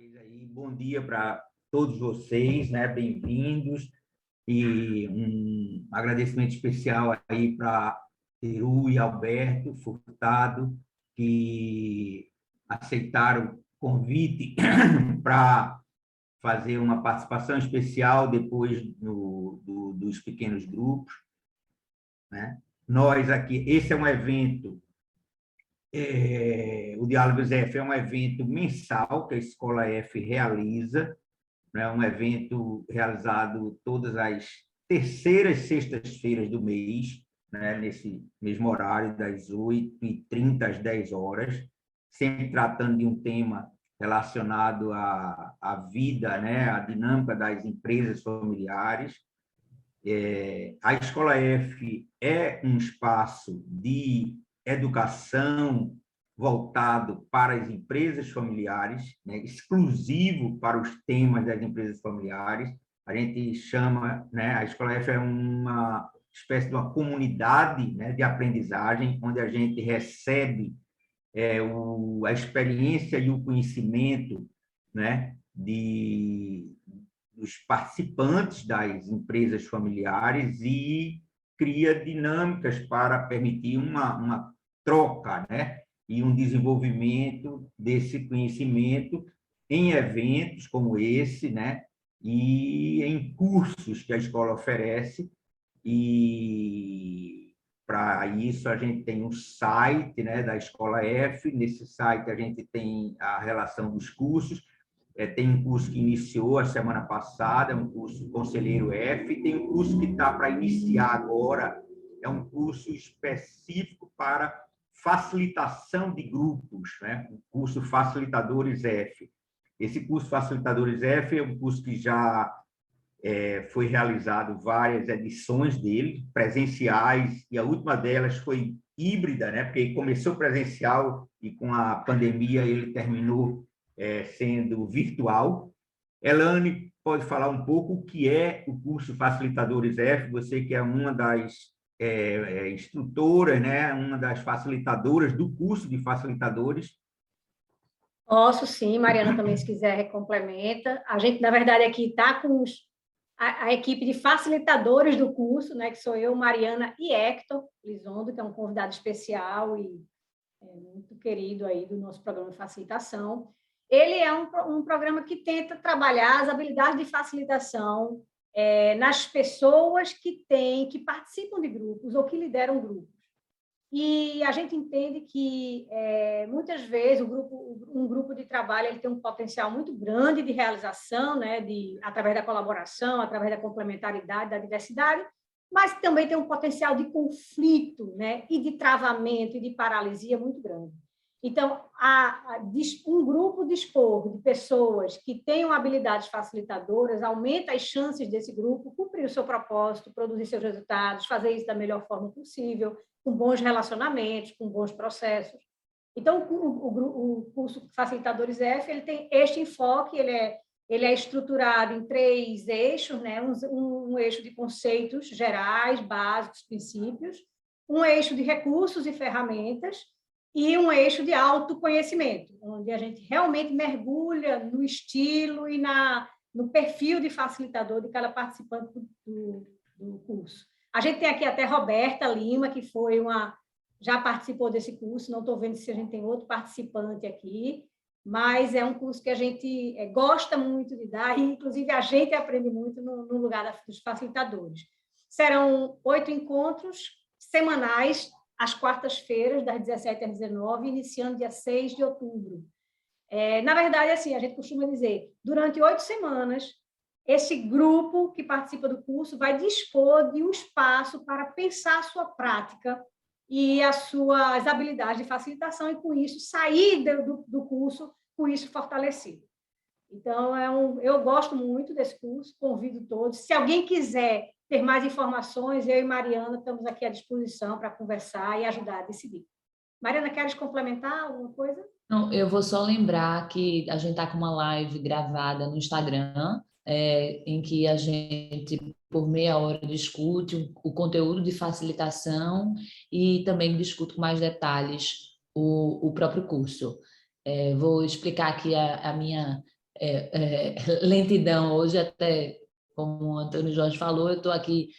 vez aí, bom dia para todos vocês, né? Bem-vindos e um agradecimento especial aí para Peru e Alberto Furtado, que aceitaram o convite para fazer uma participação especial depois dos pequenos grupos, né? Nós aqui, esse é um evento, o Diálogos F é um evento mensal que a Escola F realiza, né? Um evento realizado todas as terceiras sextas-feiras do mês, né? Nesse mesmo horário, das 8h30 às 10 horas, sempre tratando de um tema relacionado à vida, né? À dinâmica das empresas familiares. A Escola F é um espaço de educação voltado para as empresas familiares, né, exclusivo para os temas das empresas familiares. A gente chama, né, a Escola F é uma espécie de uma comunidade, né, de aprendizagem, onde a gente recebe a experiência e o conhecimento, né, dos participantes das empresas familiares e cria dinâmicas para permitir uma troca, né, e um desenvolvimento desse conhecimento em eventos como esse, né, e em cursos que a escola oferece. E para isso a gente tem um site, né, da Escola F. Nesse site a gente tem a relação dos cursos. Tem um curso que iniciou a semana passada, é um curso Conselheiro F, tem um curso que está para iniciar agora, é um curso específico para facilitação de grupos, né? O curso Facilitadores F. Esse curso Facilitadores F é um curso que já foi realizado várias edições dele, presenciais, e a última delas foi híbrida, né? Porque começou presencial e com a pandemia ele terminou sendo virtual. Elane pode falar um pouco o que é o curso Facilitadores F, você que é uma das instrutoras, né? Uma das facilitadoras do curso de facilitadores. Posso sim, Mariana também, se quiser, complementa. A gente, na verdade, aqui está com a equipe de facilitadores do curso, né, que sou eu, Mariana e Hector Lizondo, que é um convidado especial e muito querido aí do nosso programa de facilitação. Ele é um programa que tenta trabalhar as habilidades de facilitação nas pessoas que participam de grupos ou que lideram grupos. E a gente entende que, muitas vezes, um grupo de trabalho ele tem um potencial muito grande de realização, né, através da colaboração, através da complementaridade, da diversidade, mas também tem um potencial de conflito, né, e de travamento e de paralisia muito grande. Então, um grupo dispor de pessoas que tenham habilidades facilitadoras aumenta as chances desse grupo cumprir o seu propósito, produzir seus resultados, fazer isso da melhor forma possível, com bons relacionamentos, com bons processos. Então, o curso Facilitadores F ele tem este enfoque, ele é estruturado em 3 eixos, né? Um eixo de conceitos gerais, básicos, princípios, um eixo de recursos e ferramentas e um eixo de autoconhecimento, onde a gente realmente mergulha no estilo e no perfil de facilitador de cada participante do curso. A gente tem aqui até Roberta Lima, que já participou desse curso, não estou vendo se a gente tem outro participante aqui, mas é um curso que a gente gosta muito de dar, e inclusive a gente aprende muito no lugar dos facilitadores. Serão 8 encontros semanais, às quartas-feiras, das 17 às 19, iniciando dia 6 de outubro. Na verdade, assim, a gente costuma dizer, durante 8 semanas, esse grupo que participa do curso vai dispor de um espaço para pensar a sua prática e as suas habilidades de facilitação e, com isso, sair do curso com isso fortalecido. Então, eu gosto muito desse curso, convido todos. Se alguém quiser ter mais informações, eu e Mariana estamos aqui à disposição para conversar e ajudar a decidir. Mariana, queres complementar alguma coisa? Não, eu vou só lembrar que a gente está com uma live gravada no Instagram, em que a gente, por meia hora, discute o conteúdo de facilitação e também discute com mais detalhes o próprio curso. Vou explicar aqui a minha lentidão. Hoje, até como o Antônio Jorge falou, eu estou aqui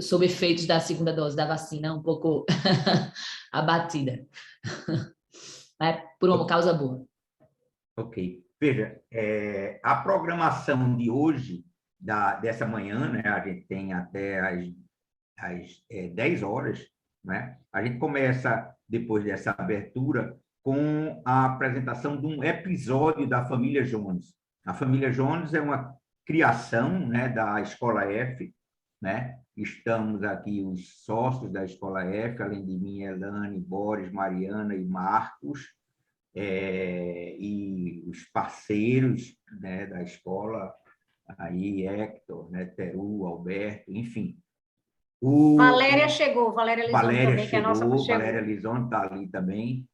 sob efeitos da segunda dose da vacina, um pouco abatida. Mas por uma causa boa. Ok. Veja, a programação de hoje, dessa manhã, né, a gente tem até às 10 horas, né? A gente começa, depois dessa abertura, com a apresentação de um episódio da família Jones. A família Jones é uma criação, né, da Escola F, né? Estamos aqui os sócios da Escola F, além de mim, Elane, Boris, Mariana e Marcos, e os parceiros, né, da escola, aí Hector, né, Teru, Alberto, enfim. Valéria chegou, Valéria Lisone também, chegou, que é a nossa chegou. Valéria Lisone está ali também.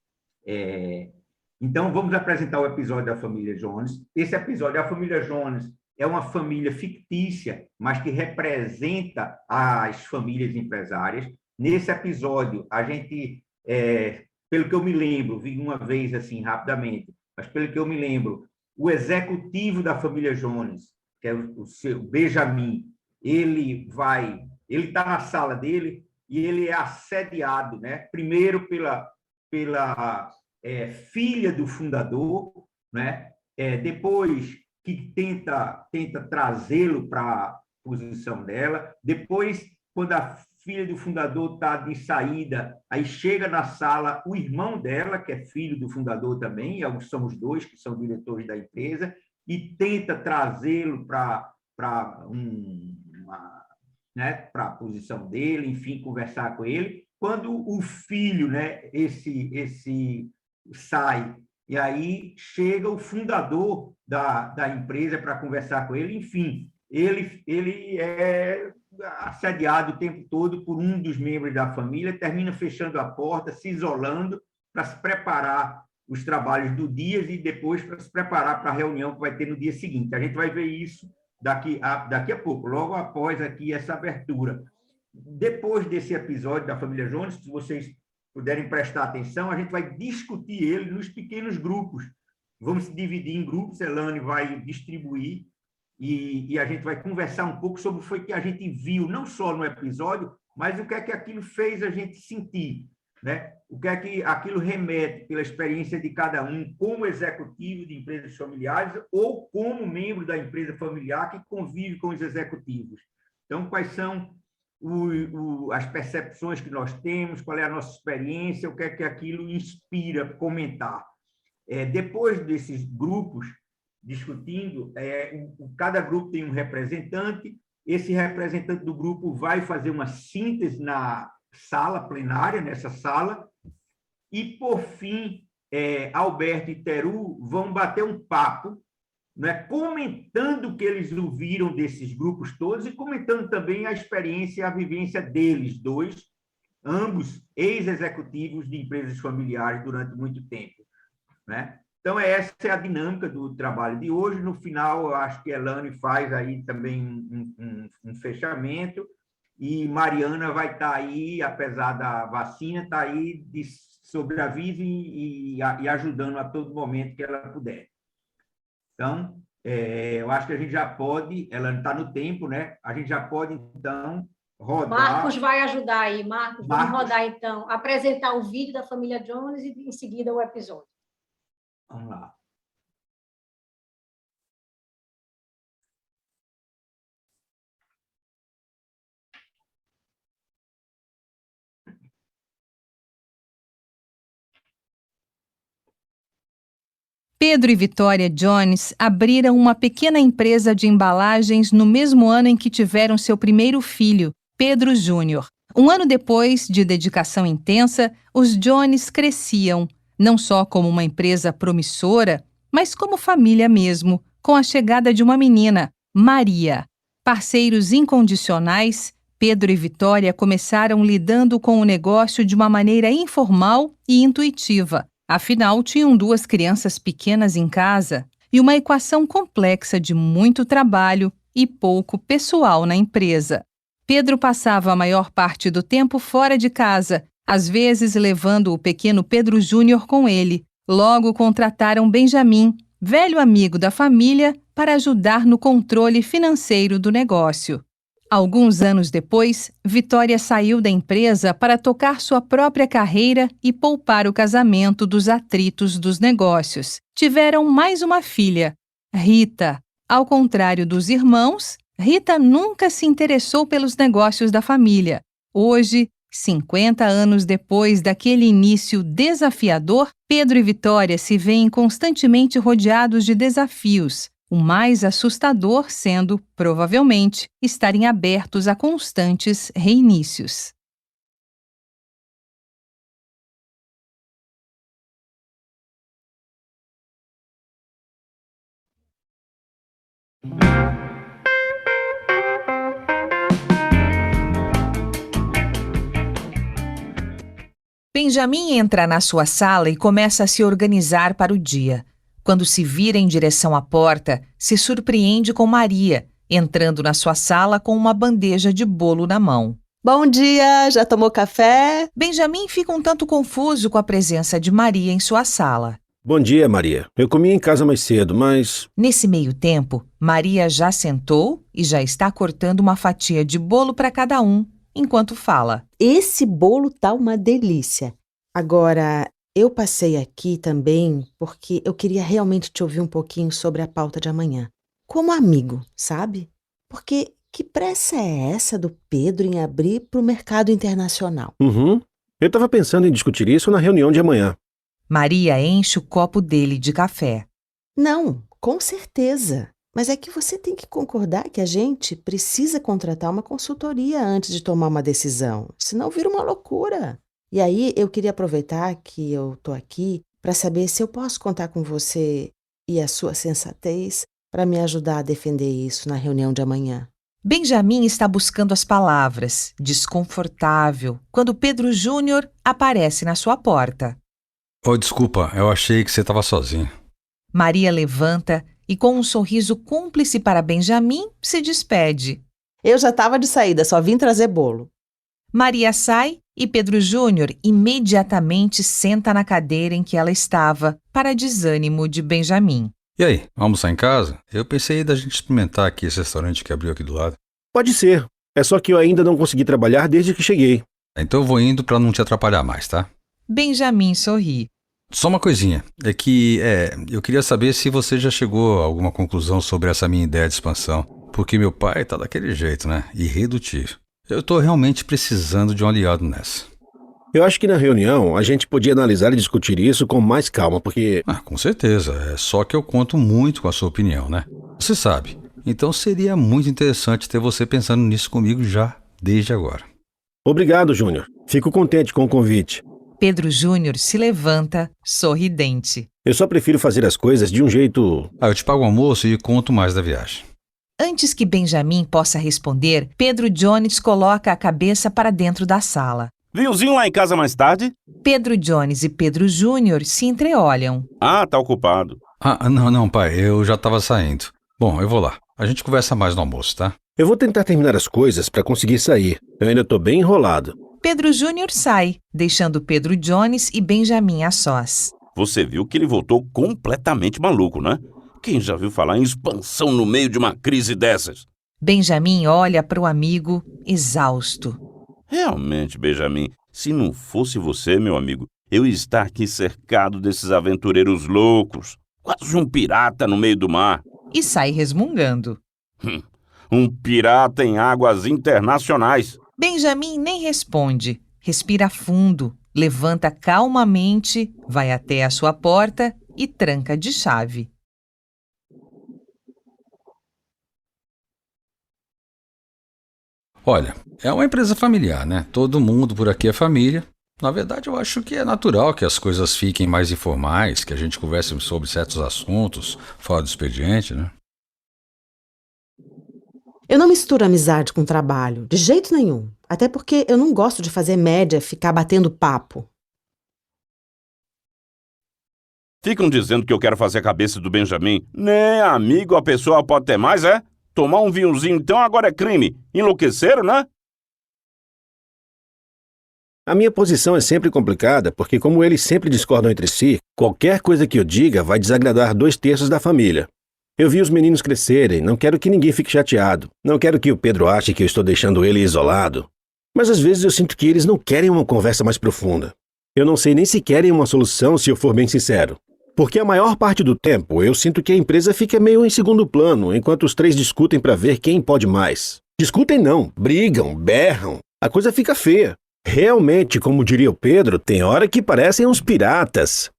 Então, vamos apresentar o episódio da família Jones. Esse episódio, a família Jones, é uma família fictícia, mas que representa as famílias empresárias. Nesse episódio, a gente, pelo que eu me lembro, vi uma vez assim, rapidamente, mas pelo que eu me lembro, o executivo da família Jones, que é o seu Benjamin, ele está na sala dele e ele é assediado, né? Primeiro pela filha do fundador, né? Depois que tenta trazê-lo para a posição dela, depois, quando a filha do fundador está de saída, aí chega na sala o irmão dela, que é filho do fundador também, são os dois que são diretores da empresa, e tenta trazê-lo para né, a posição dele, enfim, conversar com ele. Quando o filho, né, esse sai, e aí chega o fundador da empresa para conversar com ele, enfim, ele é assediado o tempo todo por um dos membros da família, termina fechando a porta, se isolando para se preparar os trabalhos do dia e depois para se preparar para a reunião que vai ter no dia seguinte. A gente vai ver isso daqui a pouco, logo após aqui essa abertura. Depois desse episódio da família Jones, se vocês puderem prestar atenção, a gente vai discutir ele nos pequenos grupos. Vamos se dividir em grupos, Elane vai distribuir e a gente vai conversar um pouco sobre o que foi que a gente viu, não só no episódio, mas o que é que aquilo fez a gente sentir, né? O que é que aquilo remete pela experiência de cada um como executivo de empresas familiares ou como membro da empresa familiar que convive com os executivos. Então, quais são as percepções que nós temos, qual é a nossa experiência, o que é que aquilo inspira comentar. Depois desses grupos discutindo, cada grupo tem um representante, esse representante do grupo vai fazer uma síntese na sala plenária, nessa sala, e, por fim, Alberto e Teru vão bater um papo, né, comentando o que eles ouviram desses grupos todos e comentando também a experiência e a vivência deles dois, ambos ex-executivos de empresas familiares durante muito tempo, né? Então, essa é a dinâmica do trabalho de hoje. No final, eu acho que a Elane faz aí também um fechamento e Mariana vai estar aí, apesar da vacina, está aí de sobreaviso e ajudando a todo momento que ela puder. Então, eu acho que a gente já pode, ela está no tempo, né? A gente já pode, então, rodar. Marcos vai ajudar aí, Marcos. Vamos rodar, então, apresentar o vídeo da família Jones e, em seguida, o episódio. Vamos lá. Pedro e Vitória Jones abriram uma pequena empresa de embalagens no mesmo ano em que tiveram seu primeiro filho, Pedro Júnior. Um ano depois de dedicação intensa, os Jones cresciam, não só como uma empresa promissora, mas como família mesmo, com a chegada de uma menina, Maria. Parceiros incondicionais, Pedro e Vitória começaram lidando com o negócio de uma maneira informal e intuitiva. Afinal, tinham 2 crianças pequenas em casa e uma equação complexa de muito trabalho e pouco pessoal na empresa. Pedro passava a maior parte do tempo fora de casa, às vezes levando o pequeno Pedro Júnior com ele. Logo contrataram Benjamin, velho amigo da família, para ajudar no controle financeiro do negócio. Alguns anos depois, Vitória saiu da empresa para tocar sua própria carreira e poupar o casamento dos atritos dos negócios. Tiveram mais uma filha, Rita. Ao contrário dos irmãos, Rita nunca se interessou pelos negócios da família. Hoje, 50 anos depois daquele início desafiador, Pedro e Vitória se veem constantemente rodeados de desafios, o mais assustador sendo, provavelmente, estarem abertos a constantes reinícios. Benjamin entra na sua sala e começa a se organizar para o dia. Quando se vira em direção à porta, se surpreende com Maria, entrando na sua sala com uma bandeja de bolo na mão. Bom dia, já tomou café? Benjamin fica um tanto confuso com a presença de Maria em sua sala. Bom dia, Maria. Eu comi em casa mais cedo, mas... Nesse meio tempo, Maria já sentou e já está cortando uma fatia de bolo para cada um, enquanto fala. Esse bolo tá uma delícia. Agora, eu passei aqui também porque eu queria realmente te ouvir um pouquinho sobre a pauta de amanhã. Como amigo, sabe? Porque que pressa é essa do Pedro em abrir para o mercado internacional? Eu estava pensando em discutir isso na reunião de amanhã. Maria enche o copo dele de café. Não, com certeza. Mas é que você tem que concordar que a gente precisa contratar uma consultoria antes de tomar uma decisão, senão vira uma loucura. E aí eu queria aproveitar que eu tô aqui para saber se eu posso contar com você e a sua sensatez para me ajudar a defender isso na reunião de amanhã. Benjamin está buscando as palavras, desconfortável, quando Pedro Júnior aparece na sua porta. Oh, desculpa, eu achei que você estava sozinho. Maria levanta e, com um sorriso cúmplice para Benjamin, se despede. Eu já estava de saída, só vim trazer bolo. Maria sai e Pedro Júnior imediatamente senta na cadeira em que ela estava, para desânimo de Benjamin. E aí, vamos almoçar em casa? Eu pensei da gente experimentar aqui esse restaurante que abriu aqui do lado. Pode ser. É só que eu ainda não consegui trabalhar desde que cheguei. Então eu vou indo para não te atrapalhar mais, tá? Benjamin sorri. Só uma coisinha, eu queria saber se você já chegou a alguma conclusão sobre essa minha ideia de expansão, porque meu pai tá daquele jeito, né, irredutível. Eu tô realmente precisando de um aliado nessa. Eu acho que na reunião a gente podia analisar e discutir isso com mais calma, porque... Com certeza, é só que eu conto muito com a sua opinião, né? Você sabe, então seria muito interessante ter você pensando nisso comigo já, desde agora. Obrigado, Júnior. Fico contente com o convite. Pedro Júnior se levanta, sorridente. Eu só prefiro fazer as coisas de um jeito... Eu te pago o almoço e conto mais da viagem. Antes que Benjamin possa responder, Pedro Jones coloca a cabeça para dentro da sala. Vinhozinho lá em casa mais tarde? Pedro Jones e Pedro Júnior se entreolham. Ah, tá ocupado. Não, pai, eu já tava saindo. Bom, eu vou lá. A gente conversa mais no almoço, tá? Eu vou tentar terminar as coisas para conseguir sair. Eu ainda tô bem enrolado. Pedro Júnior sai, deixando Pedro Jones e Benjamin a sós. Você viu que ele voltou completamente maluco, né? Quem já viu falar em expansão no meio de uma crise dessas? Benjamin olha para o amigo, exausto. Realmente, Benjamin, se não fosse você, meu amigo, eu ia estar aqui cercado desses aventureiros loucos, quase um pirata no meio do mar. E sai resmungando. Um pirata em águas internacionais. Benjamin nem responde, respira fundo, levanta calmamente, vai até a sua porta e tranca de chave. Olha, é uma empresa familiar, né? Todo mundo por aqui é família. Na verdade, eu acho que é natural que as coisas fiquem mais informais, que a gente converse sobre certos assuntos fora do expediente, né? Eu não misturo amizade com trabalho, de jeito nenhum. Até porque eu não gosto de fazer média, ficar batendo papo. Ficam dizendo que eu quero fazer a cabeça do Benjamin. Nem amigo a pessoa pode ter mais, é? Tomar um vinhozinho então agora é crime. Enlouqueceram, né? A minha posição é sempre complicada, porque como eles sempre discordam entre si, qualquer coisa que eu diga vai desagradar 2/3 da família. Eu vi os meninos crescerem, não quero que ninguém fique chateado. Não quero que o Pedro ache que eu estou deixando ele isolado. Mas às vezes eu sinto que eles não querem uma conversa mais profunda. Eu não sei nem se querem uma solução, se eu for bem sincero. Porque a maior parte do tempo eu sinto que a empresa fica meio em segundo plano, enquanto os 3 discutem para ver quem pode mais. Discutem não, brigam, berram. A coisa fica feia. Realmente, como diria o Pedro, tem hora que parecem uns piratas.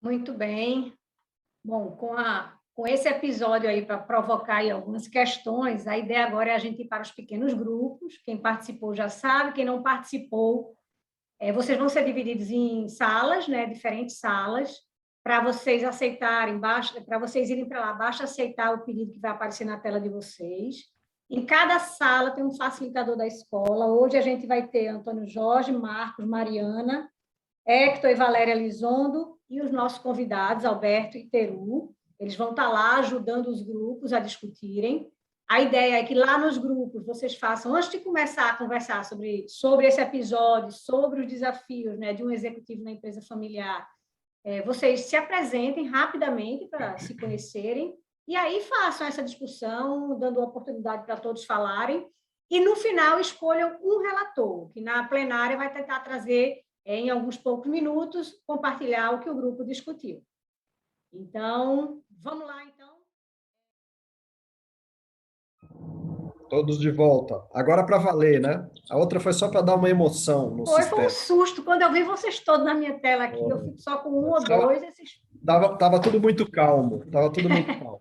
Muito bem. Bom, com esse episódio aí para provocar aí algumas questões, a ideia agora é a gente ir para os pequenos grupos. Quem participou já sabe, quem não participou, vocês vão ser divididos em salas, né, diferentes salas, para vocês aceitarem, para vocês irem para lá, basta aceitar o pedido que vai aparecer na tela de vocês. Em cada sala tem um facilitador da escola. Hoje a gente vai ter Antônio Jorge, Marcos, Mariana, Hector e Valéria Lizondo, e os nossos convidados, Alberto e Teru. Eles vão estar lá ajudando os grupos a discutirem. A ideia é que lá nos grupos vocês façam, antes de começar a conversar sobre esse episódio, sobre os desafios, né, de um executivo na empresa familiar, vocês se apresentem rapidamente para se conhecerem, e aí façam essa discussão, dando oportunidade para todos falarem, e no final escolham um relator, que na plenária vai tentar trazer, em alguns poucos minutos, compartilhar o que o grupo discutiu. Então, vamos lá, então. Todos de volta. Agora para valer, né? A outra foi só para dar uma emoção no sistema. Foi um susto. Quando eu vi vocês todos na minha tela aqui, eu fico só com um ou dois. Tava tudo muito calmo. Tava tudo muito calmo.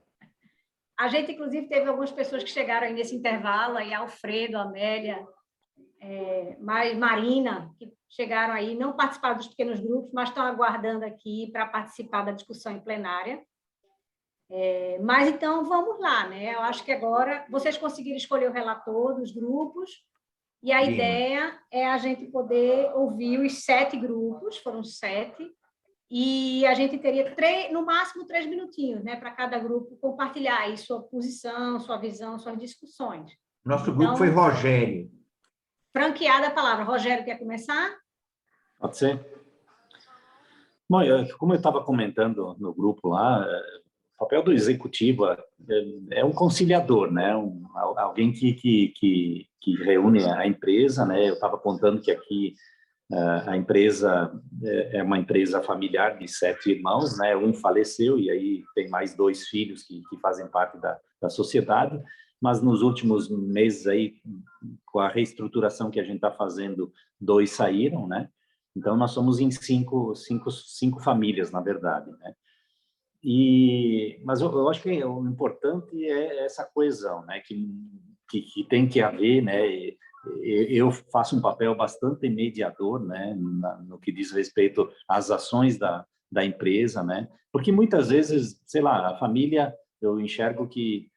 A gente, inclusive, teve algumas pessoas que chegaram aí nesse intervalo, aí Alfredo, Amélia, Marina, que chegaram aí, não participaram dos pequenos grupos, mas estão aguardando aqui para participar da discussão em plenária. Mas, então, vamos lá, né? Eu acho que agora vocês conseguiram escolher o relator dos grupos, e a ideia é a gente poder ouvir os 7 grupos, foram 7, e a gente teria no máximo 3 minutinhos, né, para cada grupo compartilhar aí sua posição, sua visão, suas discussões. Nosso grupo foi Rogério. Franqueada a palavra. Rogério, quer começar? Pode ser. Bom, como eu estava comentando no grupo lá, o papel do executivo é um conciliador, né? Alguém que reúne a empresa, né? Eu estava contando que aqui a empresa é uma empresa familiar de 7 irmãos, né? Um faleceu e aí tem mais 2 filhos que fazem parte da sociedade, mas nos últimos meses aí, com a reestruturação que a gente está fazendo, 2 saíram, né? Então, nós somos em 5 famílias, na verdade, né? Mas eu acho que o importante é essa coesão, né? Que tem que haver, né? Eu faço um papel bastante mediador, né? No que diz respeito às ações da empresa, né? Porque muitas vezes, sei lá, a família, eu enxergo que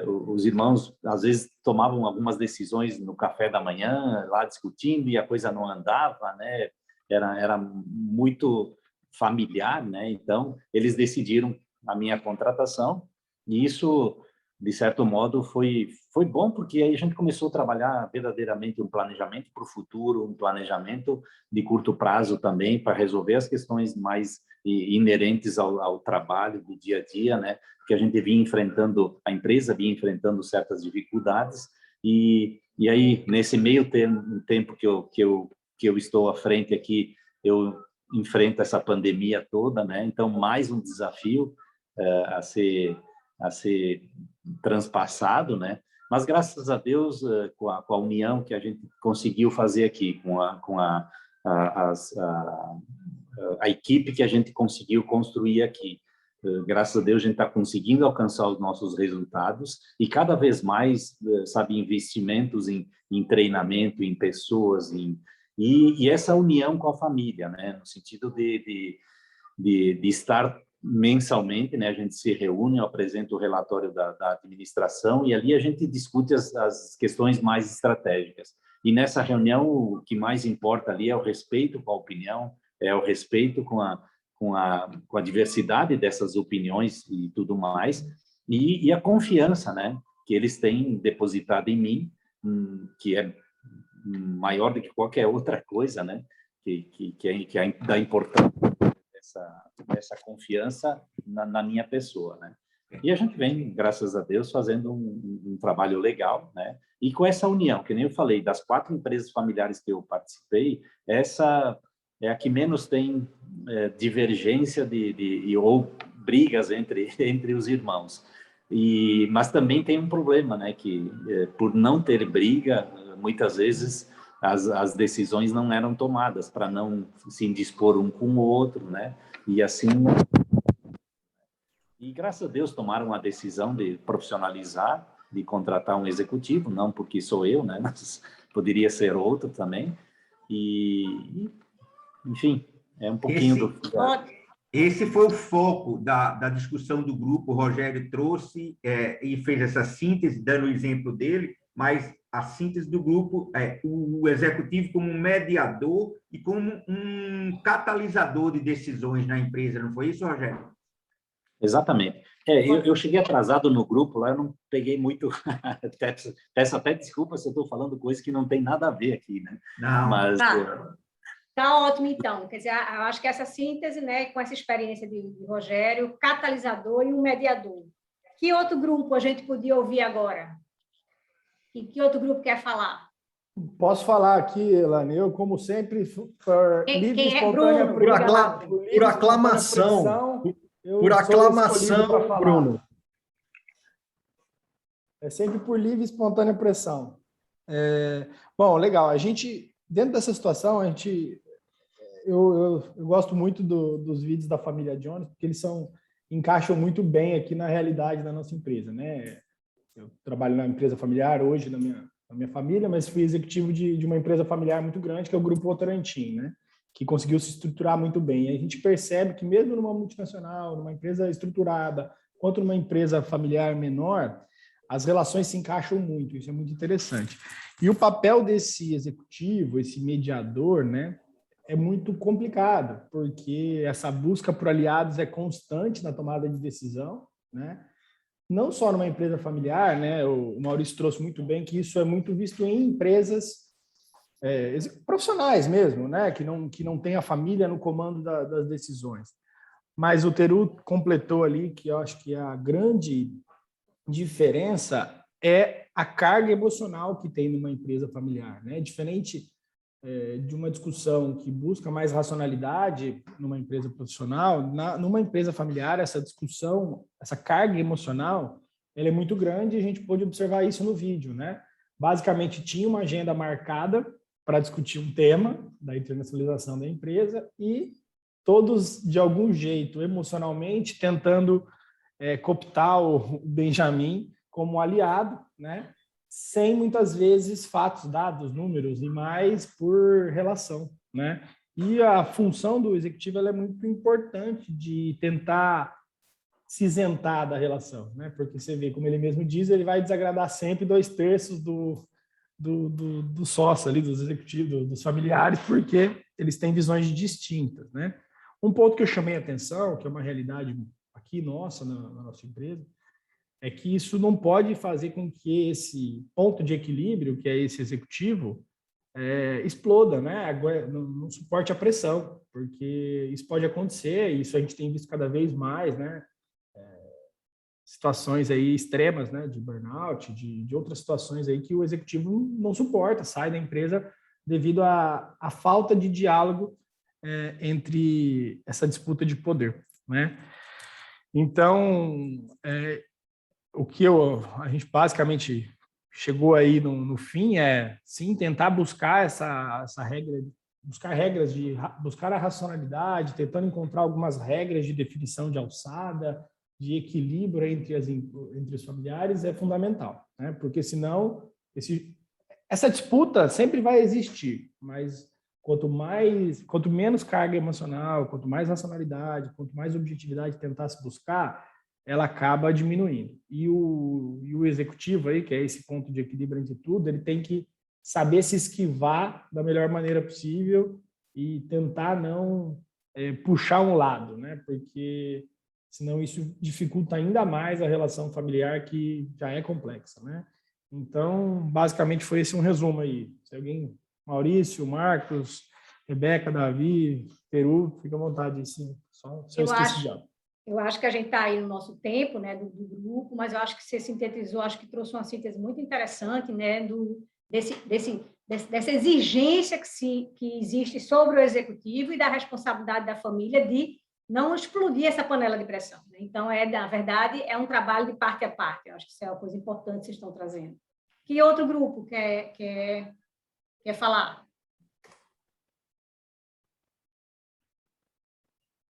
os irmãos, às vezes, tomavam algumas decisões no café da manhã, lá discutindo, e a coisa não andava, né? Era muito familiar, né? Então, eles decidiram a minha contratação, e isso, de certo modo, foi bom, porque aí a gente começou a trabalhar verdadeiramente um planejamento para o futuro, um planejamento de curto prazo também, para resolver as questões mais inerentes ao trabalho do dia a dia, né? Que a gente vinha enfrentando, a empresa vinha enfrentando certas dificuldades, e aí, nesse meio tempo que eu estou à frente aqui, eu enfrento essa pandemia toda, né? Então, mais um desafio a ser transpassado, né? Mas, graças a Deus, com a união que a gente conseguiu fazer aqui, com a equipe que a gente conseguiu construir aqui, graças a Deus, a gente está conseguindo alcançar os nossos resultados e cada vez mais, sabe, investimentos em treinamento, em pessoas, e essa união com a família, né? No sentido de estar mensalmente, né? A gente se reúne, eu apresento o relatório da administração e ali a gente discute as questões mais estratégicas. E nessa reunião, o que mais importa ali é o respeito com a opinião, é o respeito com a diversidade dessas opiniões e tudo mais, e a confiança, né, que eles têm depositado em mim, que é maior do que qualquer outra coisa, né, que é da importância dessa confiança na minha pessoa, né. E a gente vem, graças a Deus, fazendo um trabalho legal, né? E com essa união, que nem eu falei, das 4 empresas familiares que eu participei, essa é a que menos tem divergência ou brigas entre os irmãos. Mas também tem um problema, né? Que por não ter briga, muitas vezes as decisões não eram tomadas para não se indispor um com o outro, né? E assim... E, graças a Deus, tomaram a decisão de profissionalizar, de contratar um executivo, não porque sou eu, né? Mas poderia ser outro também. Enfim, é um pouquinho Esse foi o foco da discussão do grupo. O Rogério trouxe e fez essa síntese, dando o exemplo dele, mas a síntese do grupo é o executivo como um mediador e como um catalisador de decisões na empresa, não foi isso, Rogério? Exatamente. Eu cheguei atrasado no grupo lá, eu não peguei muito... Peço até desculpa se eu estou falando coisas que não tem nada a ver aqui, né? Não. Mas... Tá ótimo, então. Quer dizer, eu acho que essa síntese, né, com essa experiência de Rogério, catalisador e um mediador. Que outro grupo a gente podia ouvir agora? Que outro grupo quer falar? Posso falar aqui, Elane, eu, como sempre, por livre e espontânea por aclamação. Por aclamação, Bruno. É sempre por livre e espontânea pressão. Bom, legal. A gente, dentro dessa situação, eu gosto muito dos vídeos da família Jones, porque eles encaixam muito bem aqui na realidade da nossa empresa, né? Eu trabalho na empresa familiar hoje, na minha família, mas fui executivo de uma empresa familiar muito grande, que é o Grupo Votorantim, né? Que conseguiu se estruturar muito bem. E a gente percebe que mesmo numa multinacional, numa empresa estruturada, quanto numa empresa familiar menor, as relações se encaixam muito, isso é muito interessante. E o papel desse executivo, esse mediador, né, é muito complicado, porque essa busca por aliados é constante na tomada de decisão, né? Não só numa empresa familiar, né? O Maurício trouxe muito bem que isso é muito visto em empresas profissionais mesmo, né? Que não tem a família no comando das decisões. Mas o Teru completou ali que eu acho que a grande diferença é a carga emocional que tem numa empresa familiar, né? Diferente de uma discussão que busca mais racionalidade numa empresa profissional, numa empresa familiar, essa discussão, essa carga emocional, ela é muito grande e a gente pôde observar isso no vídeo, né? Basicamente, tinha uma agenda marcada para discutir um tema da internacionalização da empresa e todos, de algum jeito, emocionalmente, tentando cooptar o Benjamin como aliado, né? Sem muitas vezes fatos, dados, números, e mais por relação, né? E a função do executivo ela é muito importante de tentar se isentar da relação, né? Porque você vê, como ele mesmo diz, ele vai desagradar sempre 2/3 do sócio ali, dos executivos, dos familiares, porque eles têm visões distintas, né? Um ponto que eu chamei a atenção, que é uma realidade aqui nossa, na nossa empresa, é que isso não pode fazer com que esse ponto de equilíbrio, que é esse executivo, exploda, né? Não suporte a pressão, porque isso pode acontecer, e isso a gente tem visto cada vez mais, né? Situações aí extremas, né? De burnout, de outras situações aí que o executivo não suporta, sai da empresa devido à falta de diálogo entre essa disputa de poder, né? Então, o que a gente basicamente chegou aí no fim sim, tentar buscar essa regra, buscar a racionalidade, tentando encontrar algumas regras de definição de alçada, de equilíbrio entre os familiares é fundamental, né? Porque senão essa disputa sempre vai existir, mas quanto menos carga emocional, quanto mais racionalidade, quanto mais objetividade tentar se buscar, ela acaba diminuindo. E o executivo aí, que é esse ponto de equilíbrio entre tudo, ele tem que saber se esquivar da melhor maneira possível e tentar não puxar um lado, né? Porque senão isso dificulta ainda mais a relação familiar, que já é complexa, né? Então, basicamente foi esse um resumo aí. Se alguém, Maurício, Marcos, Rebeca, Davi, Peru, fica à vontade, sim. Só se eu esqueci de algo. Eu acho que a gente está aí no nosso tempo, né, do grupo, mas eu acho que você sintetizou, acho que trouxe uma síntese muito interessante, né, dessa exigência que existe sobre o executivo e da responsabilidade da família de não explodir essa panela de pressão, né? Então, na verdade, é um trabalho de parte a parte. Eu acho que isso é uma coisa importante que vocês estão trazendo. Que outro grupo quer falar?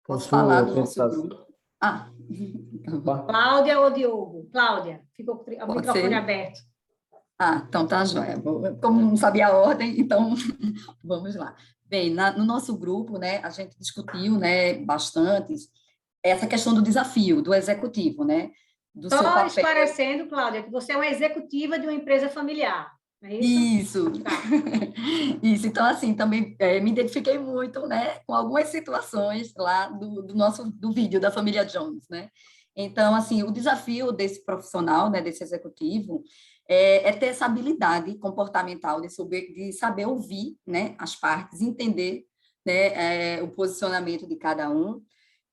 Posso falar do nosso grupo? Cláudia ou Diogo? Cláudia, ficou com o microfone aberto. Então tá joia. Como não sabia a ordem, então vamos lá. Bem, no nosso grupo, né, a gente discutiu, né, bastante essa questão do desafio do executivo, né, do seu papel. Só esclarecendo, Cláudia, que você é uma executiva de uma empresa familiar, não é isso? Isso. Tá. Isso. Então, assim, também me identifiquei muito, né, com algumas situações lá do vídeo da família Jones, né? Então, assim, o desafio desse profissional, né, desse executivo, é ter essa habilidade comportamental de saber ouvir, né, as partes, entender, né, o posicionamento de cada um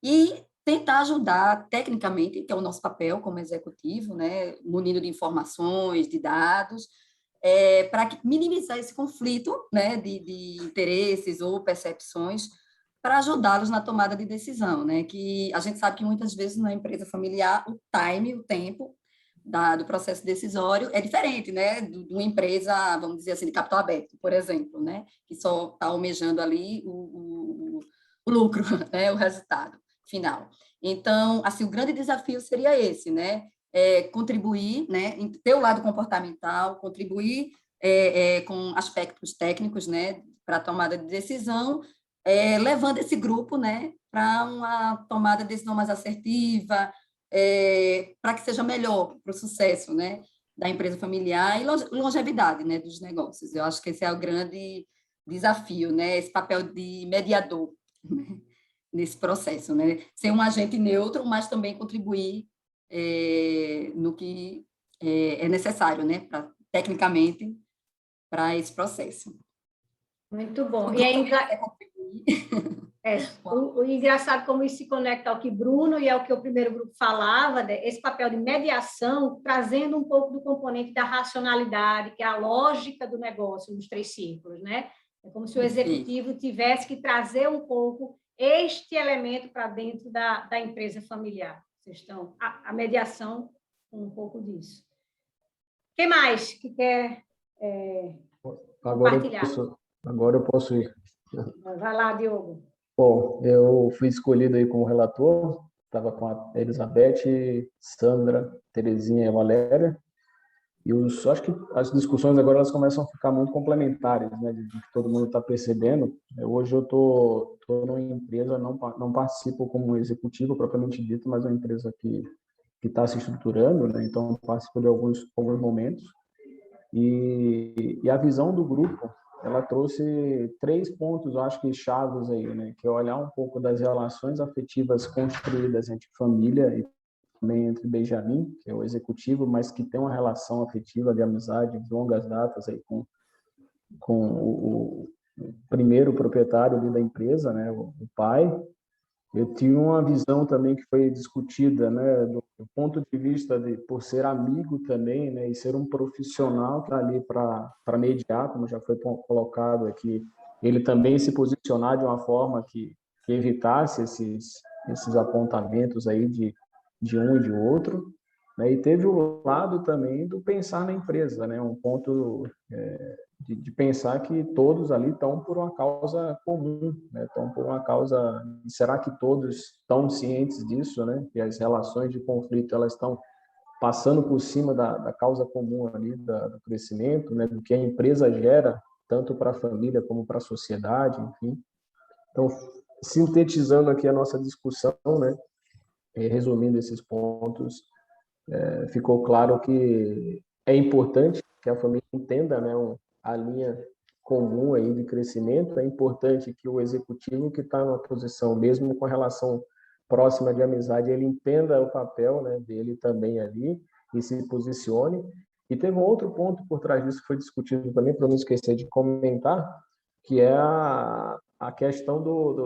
e tentar ajudar tecnicamente, que é o nosso papel como executivo, né, munido de informações, de dados, para minimizar esse conflito, né, de interesses ou percepções, para ajudá-los na tomada de decisão, né, que a gente sabe que muitas vezes na empresa familiar o tempo do processo decisório é diferente, né, de uma empresa, vamos dizer assim, de capital aberto, por exemplo, né, que só está almejando ali o lucro, né, o resultado final. Então, assim, o grande desafio seria esse, né, contribuir, né, ter o lado comportamental, contribuir com aspectos técnicos, né, para a tomada de decisão, levando esse grupo, né, para uma tomada de decisão mais assertiva, para que seja melhor para o sucesso, né, da empresa familiar e longevidade, né, dos negócios. Eu acho que esse é o grande desafio, né, esse papel de mediador, né, nesse processo, né, ser um agente neutro, mas também contribuir no que é necessário, né, tecnicamente, para esse processo. Muito bom. E aí, o engraçado como isso se conecta ao que Bruno e ao que o primeiro grupo falava, né, esse papel de mediação, trazendo um pouco do componente da racionalidade, que é a lógica do negócio nos 3 círculos, né? É como se o executivo tivesse que trazer um pouco este elemento para dentro da empresa familiar. Vocês estão a mediação um pouco disso. Quem mais que quer compartilhar? Agora eu posso ir. Vai lá, Diogo. Bom, eu fui escolhido aí como relator, estava com a Elizabeth, Sandra, Terezinha e a Valéria, e acho que as discussões agora elas começam a ficar muito complementares, né, de que todo mundo está percebendo. Hoje eu tô numa empresa, não participo como executivo propriamente dito, mas é uma empresa que está se estruturando, né, então participo de alguns momentos, e a visão do grupo, ela trouxe 3 pontos, eu acho que chaves aí, né? Que é olhar um pouco das relações afetivas construídas entre família e também entre Benjamin, que é o executivo, mas que tem uma relação afetiva de amizade de longas datas aí com o primeiro proprietário ali da empresa, né? O pai. Eu tinha uma visão também que foi discutida, né, do ponto de vista por ser amigo também, né, e ser um profissional que está ali para mediar, como já foi colocado aqui, ele também se posicionar de uma forma que evitasse esses apontamentos aí de um e de outro, né, e teve o lado também do pensar na empresa, né, um ponto de pensar que todos ali estão por uma causa comum, né? Estão por uma causa. Será que todos estão cientes disso, né? Que as relações de conflito elas estão passando por cima da causa comum ali do crescimento, né? Do que a empresa gera tanto para a família como para a sociedade, enfim. Então, sintetizando aqui a nossa discussão, né? Resumindo esses pontos, ficou claro que é importante que a família entenda, né? a linha comum aí de crescimento. É importante que o executivo que está numa posição, mesmo com a relação próxima de amizade, ele entenda o papel, né, dele também ali e se posicione. E teve um outro ponto por trás disso que foi discutido também, para não esquecer de comentar, que é a questão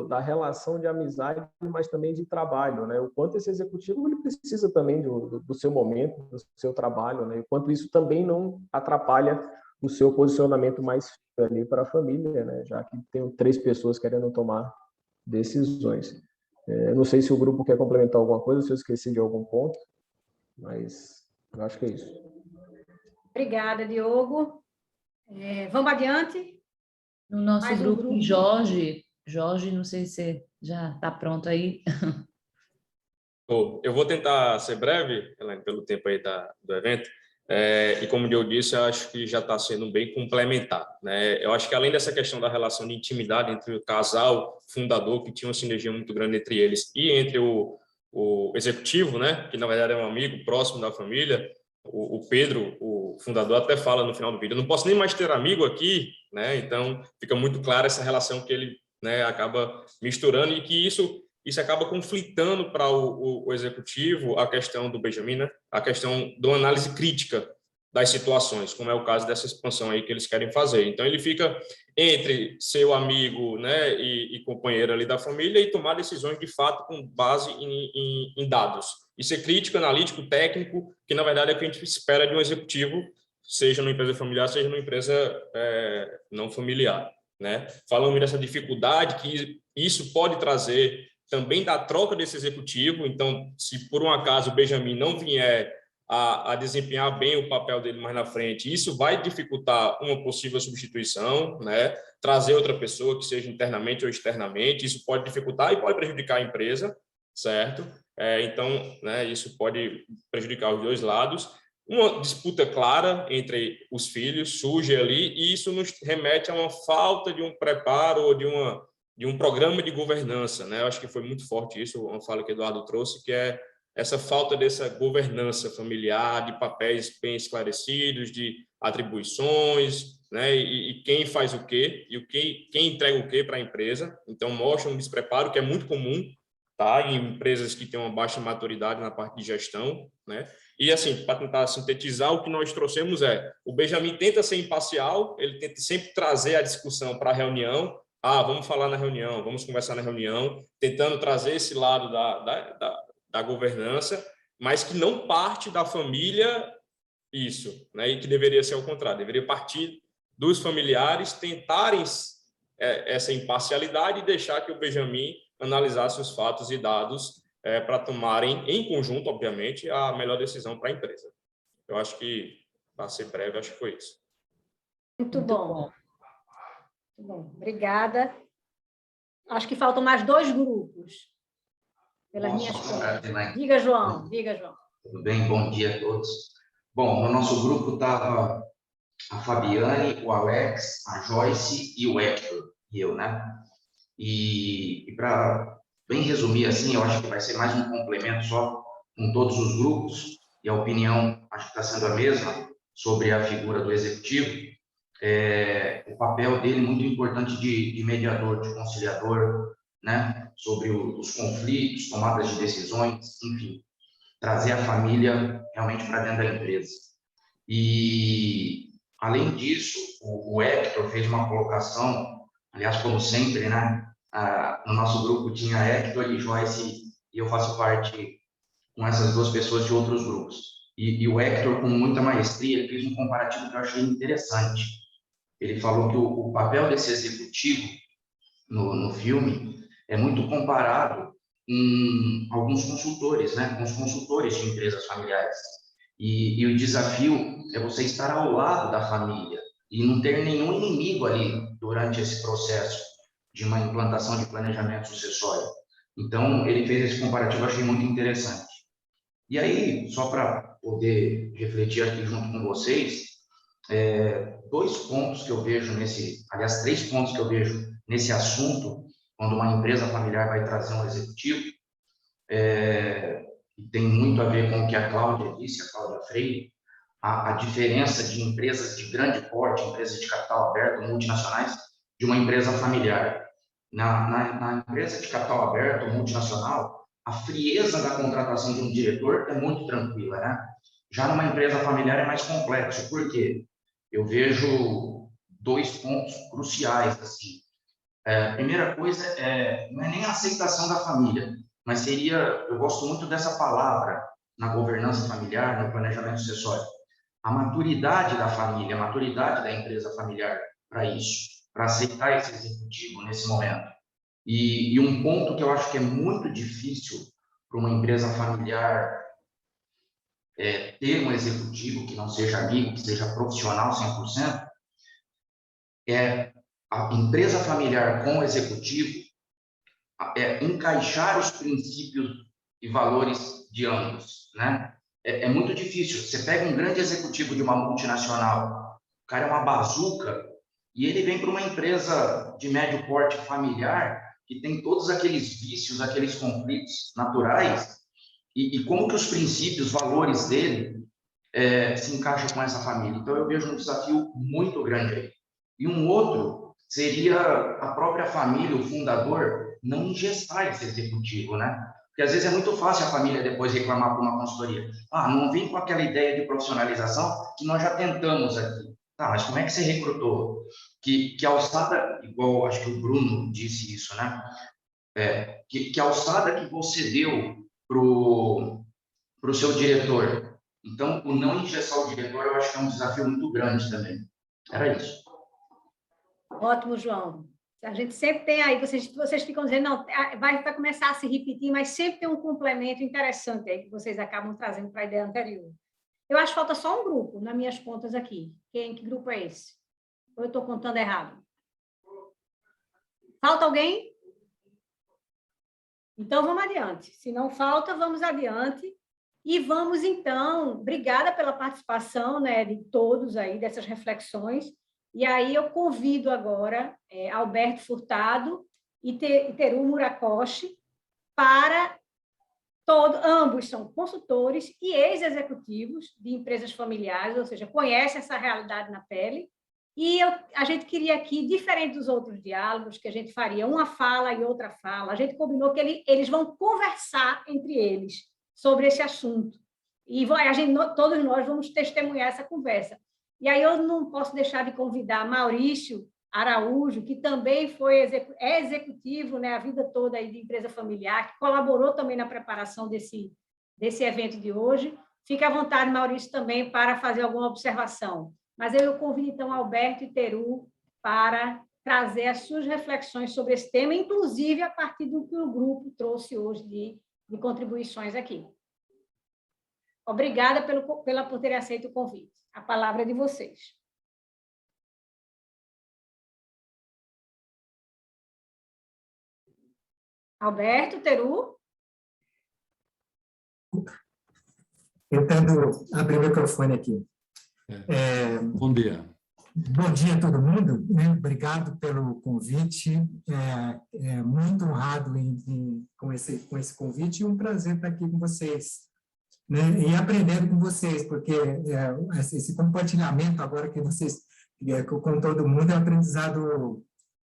da relação de amizade, mas também de trabalho, né? O quanto esse executivo ele precisa também do seu momento, do seu trabalho, né? O quanto isso também não atrapalha o seu posicionamento mais firme ali para a família, né? Já que tem 3 pessoas querendo tomar decisões. Não sei se o grupo quer complementar alguma coisa, se eu esqueci de algum ponto, mas eu acho que é isso. Obrigada, Diogo. Vamos adiante? No nosso Mais um grupo, grupo. Jorge, não sei se você já está pronto aí. Eu vou tentar ser breve, Elaine, pelo tempo aí do evento. E como eu disse, eu acho que já está sendo bem complementar, né? Eu acho que além dessa questão da relação de intimidade entre o casal fundador, que tinha uma sinergia muito grande entre eles, e entre o executivo, né, que na verdade é um amigo próximo da família, o Pedro, o fundador, até fala no final do vídeo: eu não posso nem mais ter amigo aqui, né? Então fica muito clara essa relação que ele, né, acaba misturando, e que isso acaba conflitando para o executivo a questão do Benjamin, né? A questão da análise crítica das situações, como é o caso dessa expansão aí que eles querem fazer. Então ele fica entre seu amigo, né, e companheiro ali da família, e tomar decisões de fato com base em dados. E ser crítico, analítico, técnico, que na verdade é o que a gente espera de um executivo, seja numa empresa familiar, seja numa empresa não familiar, né? Falando dessa dificuldade que isso pode trazer também da troca desse executivo. Então, se por um acaso o Benjamin não vier a desempenhar bem o papel dele mais na frente, isso vai dificultar uma possível substituição, né? Trazer outra pessoa, que seja internamente ou externamente, isso pode dificultar e pode prejudicar a empresa, certo? Então, né, isso pode prejudicar os dois lados. Uma disputa clara entre os filhos surge ali, e isso nos remete a uma falta de um preparo ou de um programa de governança, né? Eu acho que foi muito forte isso, uma fala que o Eduardo trouxe, que é essa falta dessa governança familiar, de papéis bem esclarecidos, de atribuições, né? E quem faz o quê, e quem entrega o quê para a empresa. Então, mostra um despreparo que é muito comum, tá, em empresas que têm uma baixa maturidade na parte de gestão, né? E, assim, para tentar sintetizar, o que nós trouxemos o Benjamin tenta ser imparcial, ele tenta sempre trazer a discussão para a reunião. Vamos falar na reunião, vamos conversar na reunião, tentando trazer esse lado da governança, mas que não parte da família isso, né? E que deveria ser ao contrário, deveria partir dos familiares tentarem essa imparcialidade e deixar que o Benjamin analisasse os fatos e dados para tomarem, em conjunto, obviamente, a melhor decisão para a empresa. Eu acho que, para ser breve, acho que foi isso. Muito bom. Muito bom. Obrigada. Acho que faltam mais 2 grupos. Pelas minhas contas. Diga, João. Tudo bem? Bom dia a todos. Bom, no nosso grupo estava a Fabiane, o Alex, a Joyce e o Hector, e eu, né? E para bem resumir assim, eu acho que vai ser mais um complemento só com todos os grupos, e a opinião acho que está sendo a mesma sobre a figura do executivo. O papel dele muito importante de mediador, de conciliador, né? Sobre os conflitos, tomadas de decisões, enfim, trazer a família realmente para dentro da empresa. E, além disso, o Hector fez uma colocação, aliás, como sempre, né? No nosso grupo tinha Hector e Joyce, e eu faço parte com essas 2 pessoas de outros grupos. E o Hector, com muita maestria, fez um comparativo que eu achei interessante. Ele falou que o papel desse executivo no filme é muito comparado com alguns consultores, né? Com os consultores de empresas familiares. E o desafio é você estar ao lado da família e não ter nenhum inimigo ali durante esse processo de uma implantação de planejamento sucessório. Então, ele fez esse comparativo, eu achei muito interessante. E aí, só para poder refletir aqui junto com vocês, 2 pontos que eu vejo aliás, 3 pontos que eu vejo nesse assunto, quando uma empresa familiar vai trazer um executivo, tem muito a ver com o que a Cláudia disse, a Cláudia Freire. a diferença de empresas de grande porte, empresas de capital aberto, multinacionais, de uma empresa familiar. Na empresa de capital aberto, multinacional, a frieza da contratação de um diretor é muito tranquila, né? Já numa empresa familiar é mais complexo. Por quê? Eu vejo 2 pontos cruciais, assim. A primeira coisa não é nem a aceitação da família, mas eu gosto muito dessa palavra na governança familiar, no planejamento sucessório, a maturidade da família, a maturidade da empresa familiar para isso, para aceitar esse executivo nesse momento. E um ponto que eu acho que é muito difícil para uma empresa familiar ter um executivo que não seja amigo, que seja profissional 100%, é a empresa familiar com o executivo encaixar os princípios e valores de ambos, né? É muito difícil. Você pega um grande executivo de uma multinacional, o cara é uma bazuca, e ele vem para uma empresa de médio porte familiar que tem todos aqueles vícios, aqueles conflitos naturais, e como que os princípios, valores dele se encaixam com essa família. Então, eu vejo um desafio muito grande aí. E um outro seria a própria família, o fundador, não ingestar esse executivo, né? Porque às vezes é muito fácil a família depois reclamar por uma consultoria. Não vem com aquela ideia de profissionalização que nós já tentamos aqui. Tá, mas como é que você recrutou? Que alçada, igual acho que o Bruno disse isso, né? Que alçada que você deu pro seu diretor? Então, o não engessar o diretor, eu acho que é um desafio muito grande também. Era isso. Ótimo, João. A gente sempre tem aí, vocês ficam dizendo, não, vai começar a se repetir, mas sempre tem um complemento interessante aí que vocês acabam trazendo para a ideia anterior. Eu acho que falta só um grupo, nas minhas contas aqui. Que grupo é esse? Ou eu estou contando errado? Falta alguém? Então, vamos adiante. Se não falta, vamos adiante. E vamos, então, obrigada pela participação, né, de todos aí, dessas reflexões. E aí eu convido agora Alberto Furtado e Teru Murakoshi para ambos são consultores e ex-executivos de empresas familiares, ou seja, conhecem essa realidade na pele. E a gente queria aqui, diferente dos outros diálogos, que a gente faria uma fala e outra fala, a gente combinou que eles vão conversar entre eles sobre esse assunto. E todos nós vamos testemunhar essa conversa. E aí eu não posso deixar de convidar Maurício Araújo, que também é executivo, né, a vida toda aí de empresa familiar, que colaborou também na preparação desse evento de hoje. Fique à vontade, Maurício, também para fazer alguma observação. Mas eu convido, então, Alberto e Teru para trazer as suas reflexões sobre esse tema, inclusive a partir do que o grupo trouxe hoje de contribuições aqui. Obrigada por terem aceito o convite. A palavra é de vocês. Alberto, Teru? Tentando abrir o microfone aqui. Bom dia. Bom dia a todo mundo. Obrigado pelo convite. Muito honrado com esse convite e um prazer estar aqui com vocês. Né? E aprendendo com vocês, porque esse compartilhamento agora que vocês, com todo mundo, é um aprendizado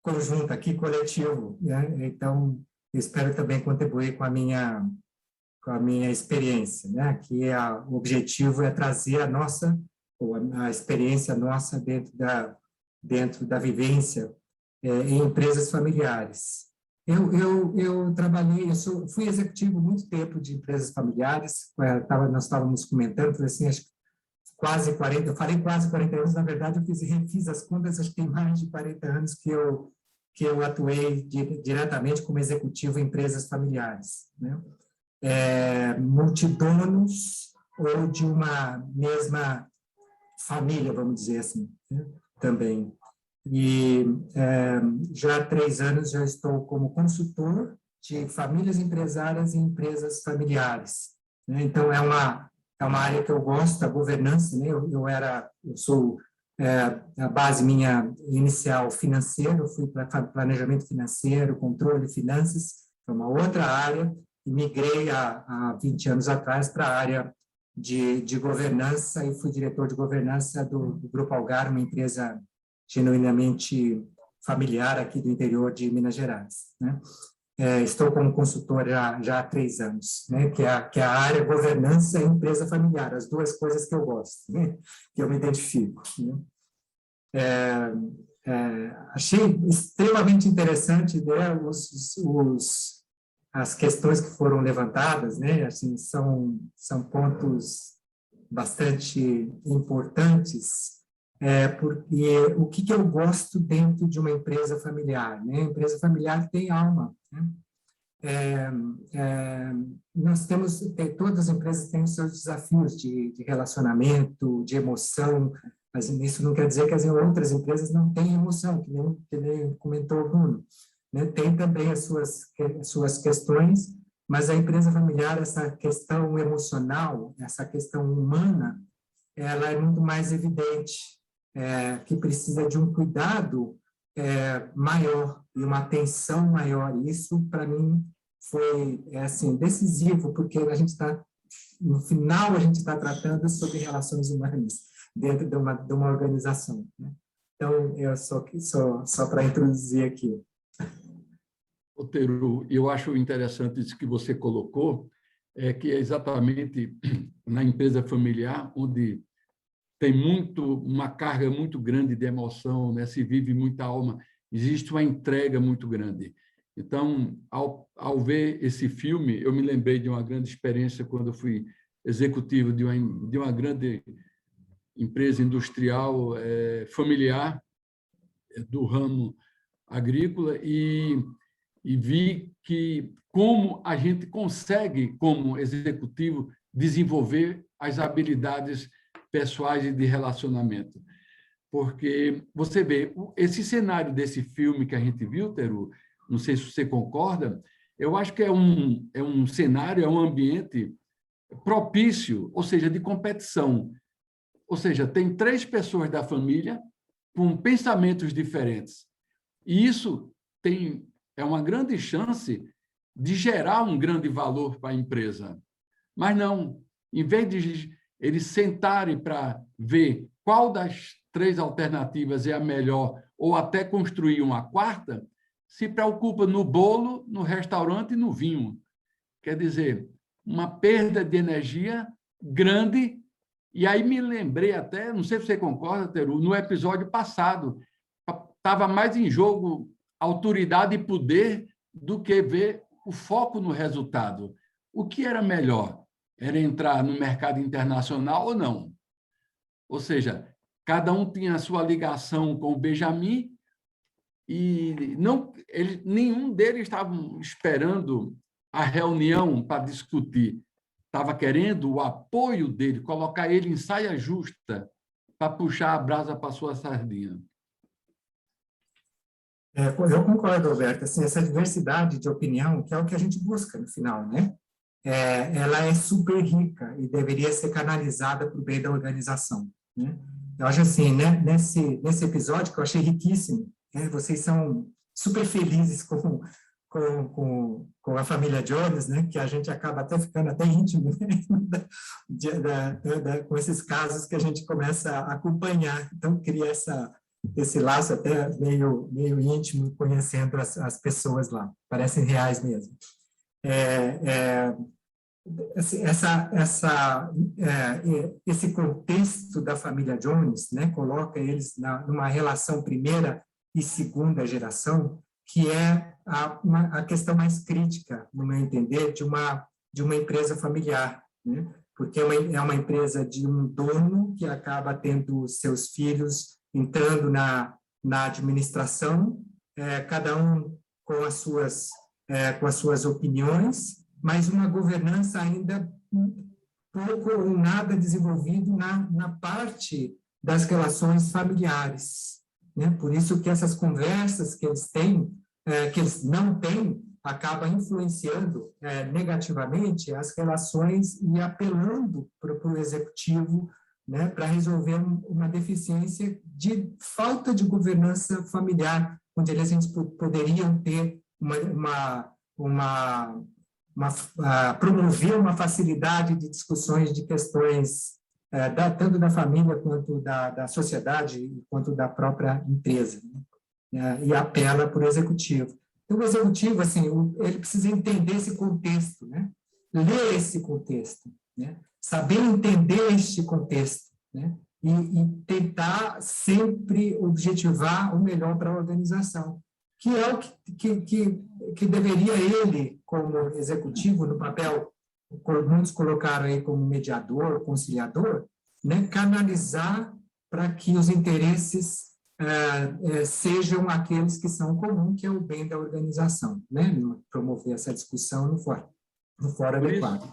conjunto aqui, coletivo. Né? Então, eu espero também contribuir com a minha experiência, né? Que o objetivo é trazer a experiência nossa dentro da vivência em empresas familiares. Eu trabalhei, fui executivo muito tempo de empresas familiares, nós estávamos comentando, assim, acho que quase 40, eu falei quase 40 anos, na verdade eu fiz as contas, acho que tem mais de 40 anos que eu atuei diretamente como executivo em empresas familiares, né? Multidonos ou de uma mesma família, vamos dizer assim, né? Também. E já há 3 anos já estou como consultor de famílias empresárias e empresas familiares, né? Então, é uma área que eu gosto, da governança, né? Eu sou a base minha inicial financeira, eu fui para planejamento financeiro, controle de finanças, é uma outra área, e migrei há 20 anos atrás para a área de governança e fui diretor de governança do Grupo Algar, uma empresa genuinamente familiar aqui do interior de Minas Gerais, né? Estou como consultor já há 3 anos, né? Que é a área governança e empresa familiar, as duas coisas que eu gosto, né? Que eu me identifico, né? Achei extremamente interessante, né, as questões que foram levantadas, né? Assim, são pontos bastante importantes, porque o que eu gosto dentro de uma empresa familiar, né? A empresa familiar tem alma, né? Nós todas as empresas têm os seus desafios de relacionamento, de emoção, mas isso não quer dizer que as outras empresas não têm emoção, que nem comentou o Bruno, né? Tem também as suas questões, mas a empresa familiar, essa questão emocional, essa questão humana, ela é muito mais evidente, que precisa de um cuidado maior e uma atenção maior. Isso, para mim, foi assim, decisivo, porque no final, a gente está tratando sobre relações humanas dentro de uma organização, né? Então, eu só para introduzir aqui. Teru, eu acho interessante isso que você colocou, que é exatamente na empresa familiar, onde tem uma carga muito grande de emoção, né? Se vive muita alma, existe uma entrega muito grande. Então, ao ver esse filme, eu me lembrei de uma grande experiência quando eu fui executivo de uma grande empresa industrial familiar do ramo agrícola e vi que como a gente consegue, como executivo, desenvolver as habilidades pessoais e de relacionamento. Porque você vê, esse cenário desse filme que a gente viu, Teru, não sei se você concorda, eu acho que é um cenário, é um ambiente propício, ou seja, de competição. Ou seja, tem 3 pessoas da família com pensamentos diferentes. E isso é uma grande chance de gerar um grande valor para a empresa. Mas não, em vez de eles sentarem para ver qual das 3 alternativas é a melhor, ou até construir uma 4ª, se preocupa no bolo, no restaurante e no vinho. Quer dizer, uma perda de energia grande. E aí me lembrei até, não sei se você concorda, Teru, no episódio passado, estava mais em jogo autoridade e poder do que ver o foco no resultado. O que era melhor? Era entrar no mercado internacional ou não? Ou seja, cada um tinha a sua ligação com o Benjamin e nenhum deles estava esperando a reunião para discutir. Estava querendo o apoio dele, colocar ele em saia justa para puxar a brasa para a sua sardinha. Eu concordo, Alberto. Assim, essa diversidade de opinião, que é o que a gente busca no final, né? Ela é super rica e deveria ser canalizada para o bem da organização, né? Eu acho assim, né? Nesse episódio que eu achei riquíssimo, né? Vocês são super felizes com a família Jones, né? Que a gente acaba até ficando até íntimo, né? Com esses casos que a gente começa a acompanhar. Então, cria esse laço até meio íntimo, conhecendo as pessoas lá. Parecem reais mesmo. Esse contexto da família Jones, né, coloca eles numa relação primeira e segunda geração, que é a questão mais crítica, no meu entender, de uma empresa familiar, né? Porque é uma empresa de um dono que acaba tendo seus filhos entrando na administração, cada um com as suas opiniões, mas uma governança ainda pouco ou nada desenvolvido na parte das relações familiares, né? Por isso que essas conversas que eles têm, que eles não têm, acaba influenciando negativamente as relações e apelando para o executivo, né, para resolver uma deficiência de falta de governança familiar, onde eles poderiam ter promover uma facilidade de discussões de questões tanto da família quanto da sociedade, quanto da própria empresa, né? E apela para o executivo. Então, o executivo, assim, ele precisa entender esse contexto, né? Ler esse contexto, né? Saber entender este contexto, né? E tentar sempre objetivar o melhor para a organização, que é o que deveria ele, como executivo, no papel, muitos colocaram aí como mediador, conciliador, né? Canalizar para que os interesses sejam aqueles que são comuns, que é o bem da organização, né? Promover essa discussão no fórum adequado.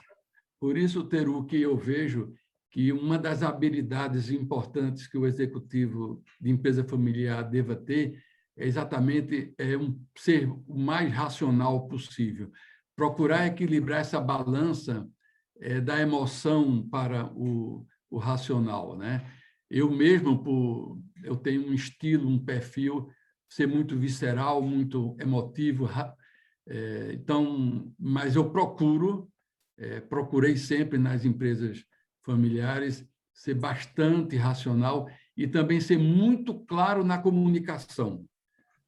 Por isso, Teru, que eu vejo que uma das habilidades importantes que o executivo de empresa familiar deva ter é exatamente ser o mais racional possível, procurar equilibrar essa balança da emoção para o racional, né? Eu mesmo, eu tenho um estilo, um perfil, ser muito visceral, muito emotivo, então, mas eu procurei sempre nas empresas familiares ser bastante racional e também ser muito claro na comunicação.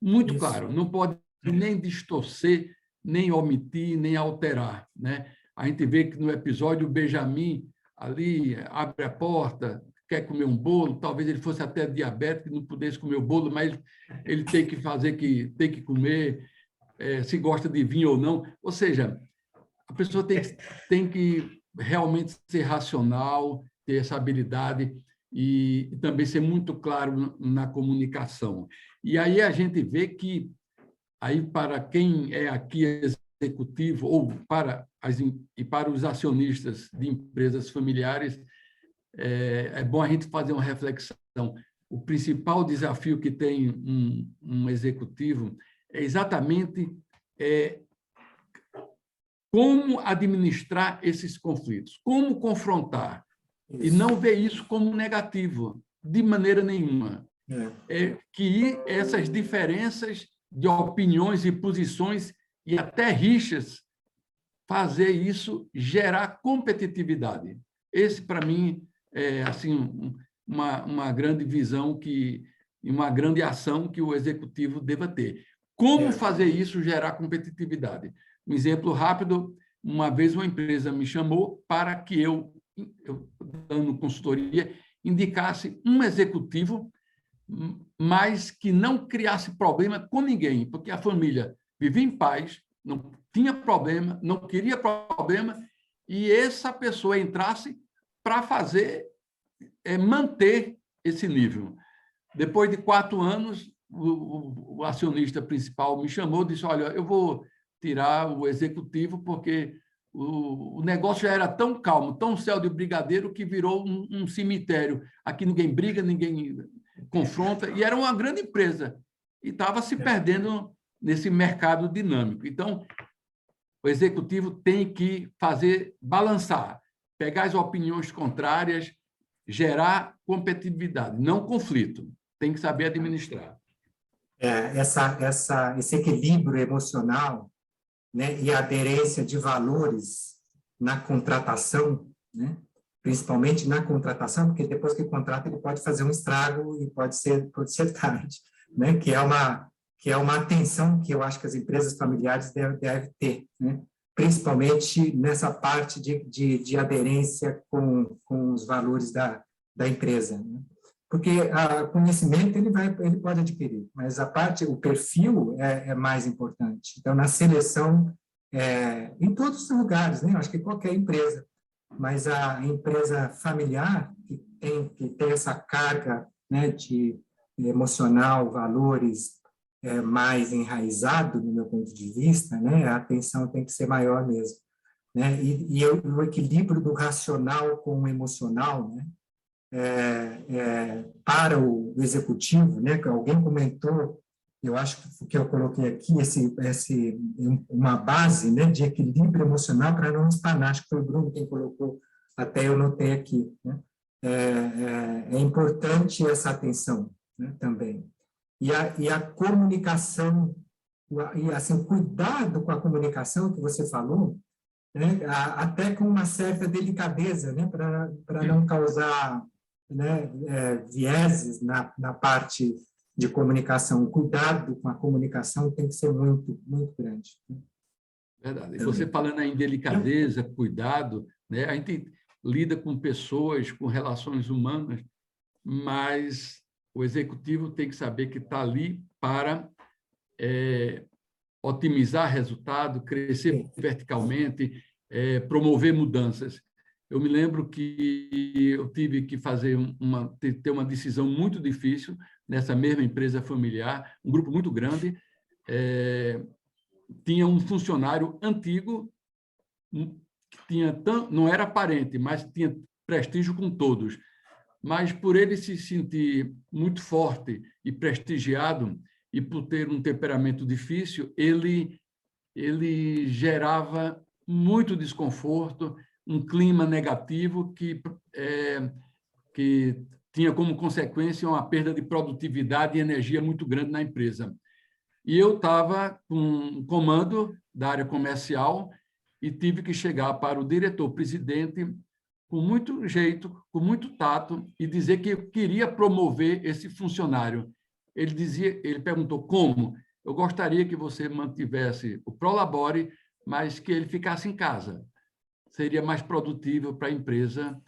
Muito claro, não pode nem distorcer, nem omitir, nem alterar, né? A gente vê que no episódio o Benjamin ali abre a porta, quer comer um bolo, talvez ele fosse até diabético e não pudesse comer o bolo, mas ele tem que fazer que tem que comer, se gosta de vinho ou não. Ou seja, a pessoa tem que realmente ser racional, ter essa habilidade e também ser muito claro na comunicação. E aí a gente vê que, aí para quem é aqui executivo ou para os acionistas de empresas familiares, é bom a gente fazer uma reflexão. O principal desafio que tem um executivo é exatamente como administrar esses conflitos, como confrontar, e não ver isso como negativo, de maneira nenhuma. Que essas diferenças de opiniões e posições e até rixas, fazer isso gerar competitividade. Esse, para mim, é assim, uma grande visão uma grande ação que o executivo deva ter. Como fazer isso gerar competitividade? Um exemplo rápido, uma vez uma empresa me chamou para que eu dando consultoria, indicasse um executivo, mas que não criasse problema com ninguém, porque a família vivia em paz, não tinha problema, não queria problema, e essa pessoa entrasse para manter esse nível. Depois de 4 anos, o acionista principal me chamou e disse, olha, eu vou tirar o executivo porque o negócio já era tão calmo, tão céu de brigadeiro, que virou um cemitério. Aqui ninguém briga, ninguém confronta, e era uma grande empresa, e estava se perdendo nesse mercado dinâmico. Então, o executivo tem que balançar, pegar as opiniões contrárias, gerar competitividade, não conflito. Tem que saber administrar. Esse equilíbrio emocional, né, e a aderência de valores na contratação, né, principalmente na contratação, porque depois que contrata ele pode fazer um estrago e pode ser tarde, né, que é uma atenção que eu acho que as empresas familiares devem ter, né, principalmente nessa parte de aderência com os valores da empresa, né? Porque conhecimento ele pode adquirir, mas o perfil é mais importante. Então, na seleção, em todos os lugares, né? Eu acho que qualquer empresa, mas a empresa familiar, que tem essa carga, né, de emocional, valores mais enraizado, no meu ponto de vista, né? A atenção tem que ser maior mesmo, né? E o equilíbrio do racional com o emocional, né? Para o executivo, né, que alguém comentou, eu acho que eu coloquei aqui uma base, né, de equilíbrio emocional para não espanar, acho que foi o Bruno quem colocou, até eu notei aqui, né? É importante essa atenção, né, também. E a comunicação, e assim, cuidado com a comunicação que você falou, né, até com uma certa delicadeza, né, para não causar, né, vieses na parte de comunicação. O cuidado com a comunicação tem que ser muito, muito grande. Verdade. E você falando em delicadeza, cuidado, né? A gente lida com pessoas, com relações humanas, mas o executivo tem que saber que está ali para otimizar resultado, crescer verticalmente, promover mudanças. Eu me lembro que eu tive que ter uma decisão muito difícil nessa mesma empresa familiar, um grupo muito grande. Tinha um funcionário antigo, que não era parente, mas tinha prestígio com todos. Mas, por ele se sentir muito forte e prestigiado, e por ter um temperamento difícil, ele gerava muito desconforto, um clima negativo que tinha como consequência uma perda de produtividade e energia muito grande na empresa. E eu estava com um comando da área comercial e tive que chegar para o diretor-presidente com muito jeito, com muito tato, e dizer que eu queria promover esse funcionário. Ele perguntou como? Eu gostaria que você mantivesse o Prolabore, mas que ele ficasse em casa. Seria mais produtivo para a empresa,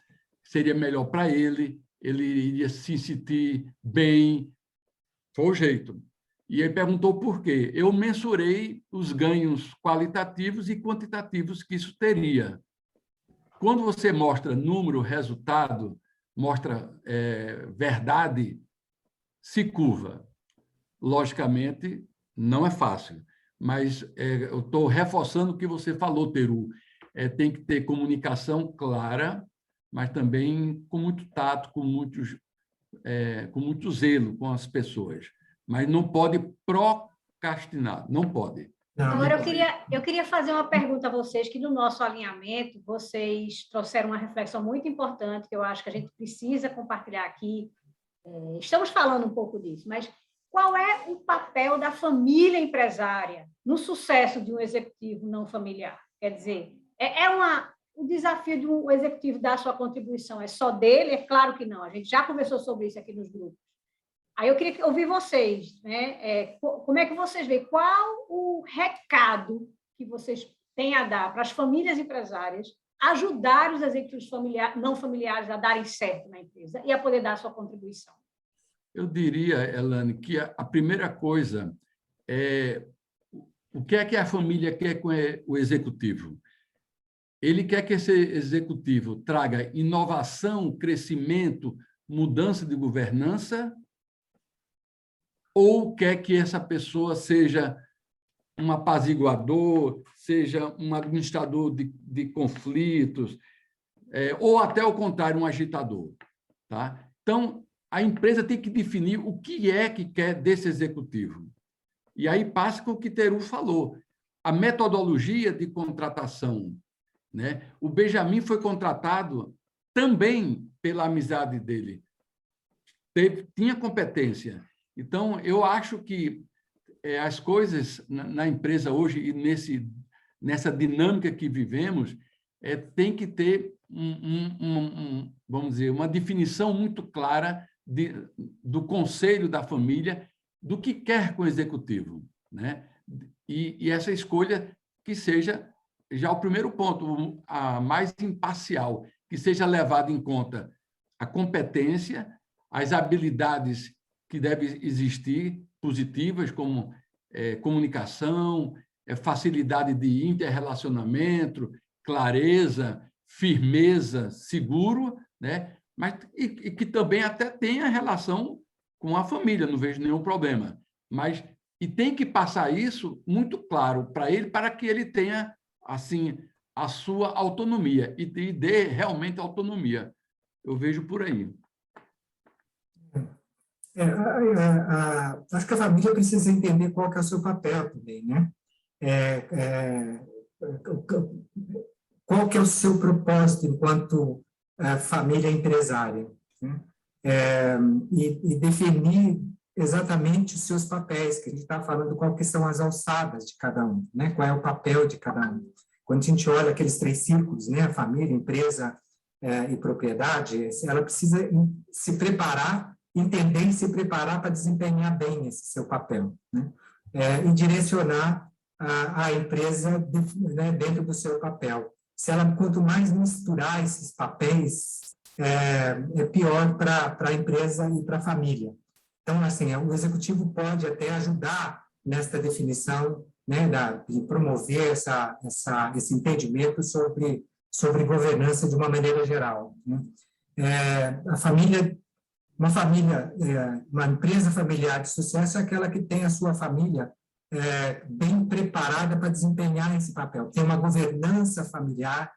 seria melhor para ele iria se sentir bem. Foi o jeito. E ele perguntou por quê. Eu mensurei os ganhos qualitativos e quantitativos que isso teria. Quando você mostra número, resultado, mostra verdade, se curva. Logicamente, não é fácil, mas eu estou reforçando o que você falou, Teru. Tem que ter comunicação clara, mas também com muito tato, com muito zelo com as pessoas. Mas não pode procrastinar, não pode. Agora, eu queria fazer uma pergunta a vocês, que no nosso alinhamento, vocês trouxeram uma reflexão muito importante, que eu acho que a gente precisa compartilhar aqui. Estamos falando um pouco disso, mas qual é o papel da família empresária no sucesso de um executivo não familiar? Quer dizer, o desafio de um executivo dar sua contribuição é só dele? É claro que não, a gente já conversou sobre isso aqui nos grupos. Aí eu queria ouvir vocês, né? Como é que vocês veem? Qual o recado que vocês têm a dar para as famílias empresárias ajudar os executivos não familiares a darem certo na empresa e a poder dar a sua contribuição? Eu diria, Elane, que a primeira coisa é o que é que a família quer com o executivo? Ele quer que esse executivo traga inovação, crescimento, mudança de governança, ou quer que essa pessoa seja um apaziguador, seja um administrador de conflitos, ou até o contrário, um agitador. Tá? Então, a empresa tem que definir o que é que quer desse executivo. E aí passa com o que Teru falou, a metodologia de contratação. Né? O Benjamin foi contratado também pela amizade dele. Tinha competência. Então, eu acho que as coisas na empresa hoje e nessa dinâmica que vivemos, tem que ter, vamos dizer, uma definição muito clara do conselho da família, do que quer com o executivo. Né? E essa escolha que seja já o primeiro ponto, a mais imparcial, que seja levado em conta a competência, as habilidades que devem existir, positivas, como comunicação, facilidade de interrelacionamento, clareza, firmeza, seguro, né? Mas e que também até tenha relação com a família, não vejo nenhum problema. E tem que passar isso muito claro para ele, para que ele tenha assim a sua autonomia e dê realmente autonomia. Eu vejo por aí. Acho que a família precisa entender qual que é o seu papel também, né? Qual que é o seu propósito enquanto família empresária, né? E definir exatamente os seus papéis, que a gente está falando qual que são as alçadas de cada um, né? Qual é o papel de cada um. Quando a gente olha aqueles 3 círculos, né, a família, empresa e propriedade, ela precisa se preparar, entender e se preparar para desempenhar bem esse seu papel, né? E direcionar a empresa né, dentro do seu papel. Quanto mais misturar esses papéis, é pior para a empresa e para a família. Então, assim, o executivo pode até ajudar nesta definição, né, de promover esse entendimento sobre governança de uma maneira geral, né? Uma empresa familiar de sucesso é aquela que tem a sua família bem preparada para desempenhar esse papel. Tem uma governança familiar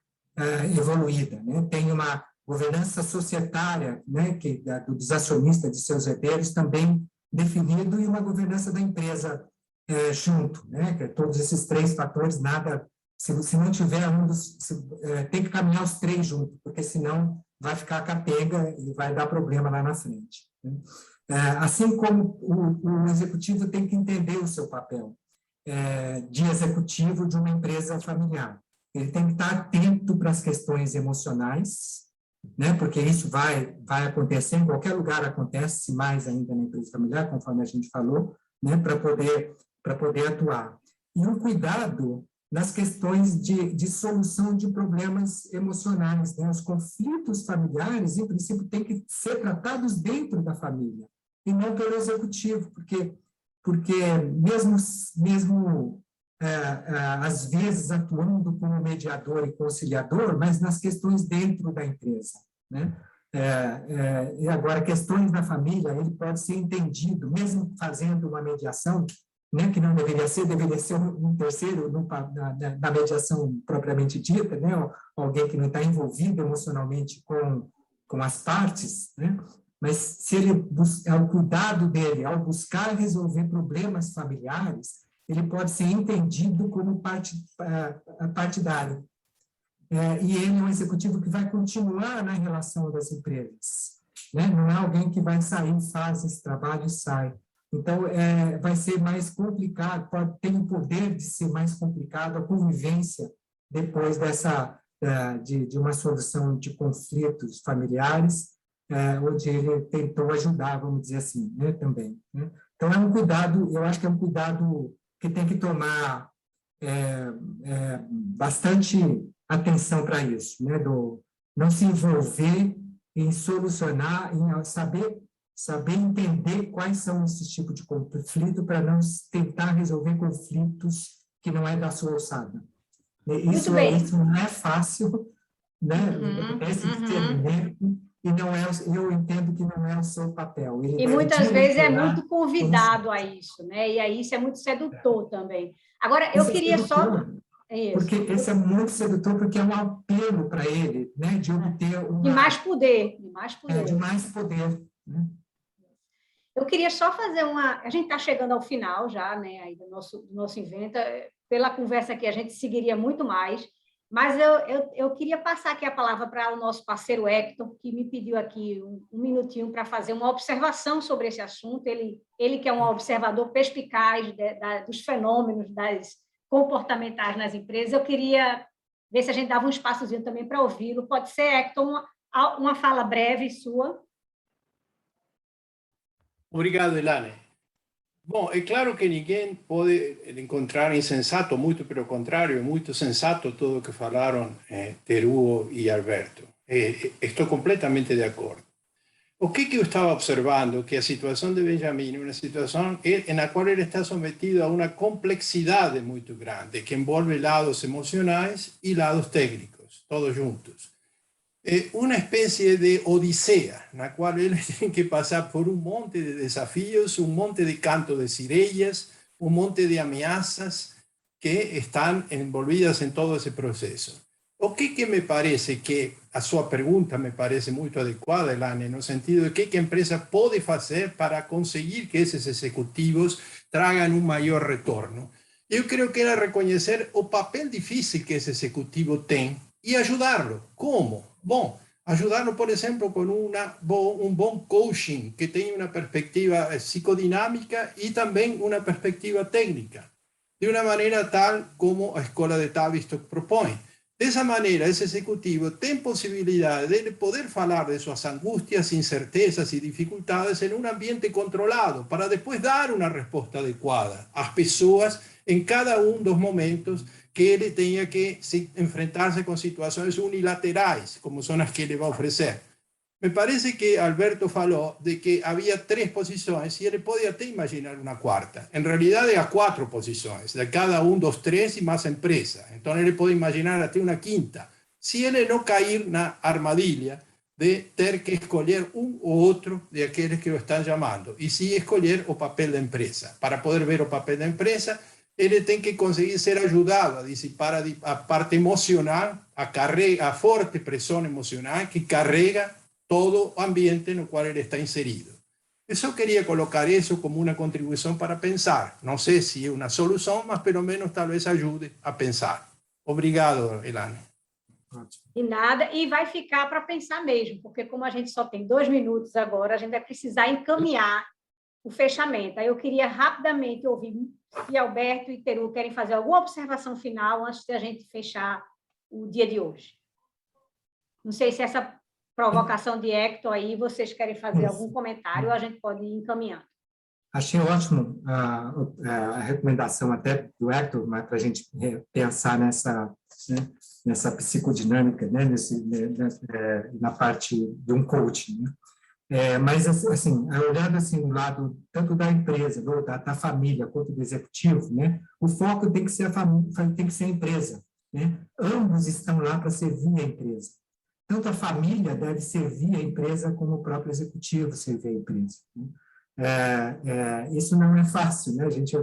evoluída, né? Tem uma governança societária, né, dos acionistas, de seus herdeiros, também definido, e uma governança da empresa junto, né? Que todos esses 3 fatores, se não tiver tem que caminhar os 3 juntos, porque senão vai ficar capenga e vai dar problema lá na frente, né? Assim como o executivo tem que entender o seu papel de executivo de uma empresa familiar. Ele tem que estar atento para as questões emocionais, né? Porque isso vai acontecer, em qualquer lugar acontece, mais ainda na empresa familiar, conforme a gente falou, né? Para poder atuar. E um cuidado nas questões de solução de problemas emocionais, né? Os conflitos familiares, em princípio, têm que ser tratados dentro da família, e não pelo executivo, porque mesmo às vezes atuando como mediador e conciliador, mas nas questões dentro da empresa, né? E agora, questões da família, ele pode ser entendido, mesmo fazendo uma mediação, né, que não deveria ser um terceiro na mediação propriamente dita, né, alguém que não está envolvido emocionalmente com as partes, né? Mas se ele o cuidado dele ao buscar resolver problemas familiares, ele pode ser entendido como partidário. E ele é um executivo que vai continuar na relação das empresas, né? Não é alguém que vai sair, faz esse trabalho e sai. Então, vai ser mais complicado, tem o poder de ser mais complicado a convivência depois de uma solução de conflitos familiares, onde ele tentou ajudar, vamos dizer assim, né, também, né? Então, é um cuidado, eu acho que é um cuidado que tem que tomar bastante atenção para isso, né, não se envolver em solucionar, em saber entender quais são esses tipos de conflito para não tentar resolver conflitos que não é da sua alçada. Isso não é fácil, né? Esse discernimento, e não eu entendo que não é o seu papel. E muitas vezes é muito convidado a isso, né? E aí isso é muito sedutor também. Agora, eu queria só... Porque esse é muito sedutor, porque é um apelo para ele, né? De obter de mais poder. De mais poder, né? Eu queria só fazer a gente está chegando ao final já, né, aí do nosso evento. Pela conversa aqui, a gente seguiria muito mais, mas eu queria passar aqui a palavra para o nosso parceiro Hector, que me pediu aqui um minutinho para fazer uma observação sobre esse assunto. Ele que é um observador perspicaz dos fenômenos comportamentais nas empresas. Eu queria ver se a gente dava um espaçozinho também para ouvi-lo. Pode ser, Hector, uma fala breve sua? Obrigado, Elane. Bom, é claro que ninguém pode encontrar insensato, muito pelo contrário, é muito sensato tudo o que falaram Teruo e Alberto. Estou completamente de acordo. O que eu estava observando? Que a situação de Benjamin é uma situação na qual ele está sometido a uma complexidade muito grande, que envolve lados emocionais e lados técnicos, todos juntos. Uma espécie de odisseia, na qual ele tem que passar por um monte de desafios, um monte de canto de sirelas, um monte de ameaças que estão envolvidas em todo esse processo. O que me parece que a sua pergunta me parece muito adequada, Elane, no sentido de que a empresa pode fazer para conseguir que esses executivos tragam um maior retorno. Eu creio que é reconhecer o papel difícil que esse executivo tem e ajudá-lo. Como? Bom, ajudá-lo, por exemplo, com um bom coaching que tenha uma perspectiva psicodinâmica e também uma perspectiva técnica. de uma maneira tal como a escola de Tavistock propõe. Dessa maneira, esse executivo tem possibilidade de poder falar de suas angústias, incertezas e dificuldades em um ambiente controlado, para depois dar uma resposta adequada às pessoas em cada dos momentos que ele tenha que enfrentar-se com situações unilaterais, como são as que ele vai oferecer. Me parece que Alberto falou de que havia 3 posições e ele pode até imaginar uma quarta. Em realidade, há 4 posições, de cada dos 3 e mais a empresa. Então, ele pode imaginar até uma quinta, se ele não cair na armadilha de ter que escolher um ou outro de aqueles que o estão chamando, e sim escolher o papel da empresa. Para poder ver o papel da empresa, ele tem que conseguir ser ajudado a dissipar a parte emocional, a forte pressão emocional que carrega todo o ambiente no qual ele está inserido. Eu só queria colocar isso como uma contribuição para pensar. Não sei se é uma solução, mas pelo menos talvez ajude a pensar. Obrigado, Elane. De nada, e vai ficar para pensar mesmo, porque como a gente só tem 2 minutos agora, a gente vai precisar encaminhar o fechamento. Aí eu queria rapidamente ouvir se Alberto e Teru querem fazer alguma observação final antes de a gente fechar o dia de hoje. Não sei se essa provocação de Hector aí, vocês querem fazer algum comentário, ou a gente pode ir encaminhando. Achei ótimo a recomendação até do Hector, para a gente pensar nessa psicodinâmica, né, na parte de um coaching. Né? Mas, assim, olhando assim, do lado tanto da empresa, da família, quanto do executivo, né, o foco tem que ser tem que ser a empresa. Né? Ambos estão lá para servir a empresa. Tanto a família deve servir a empresa como o próprio executivo servir a empresa. Isso não é fácil, né? A gente,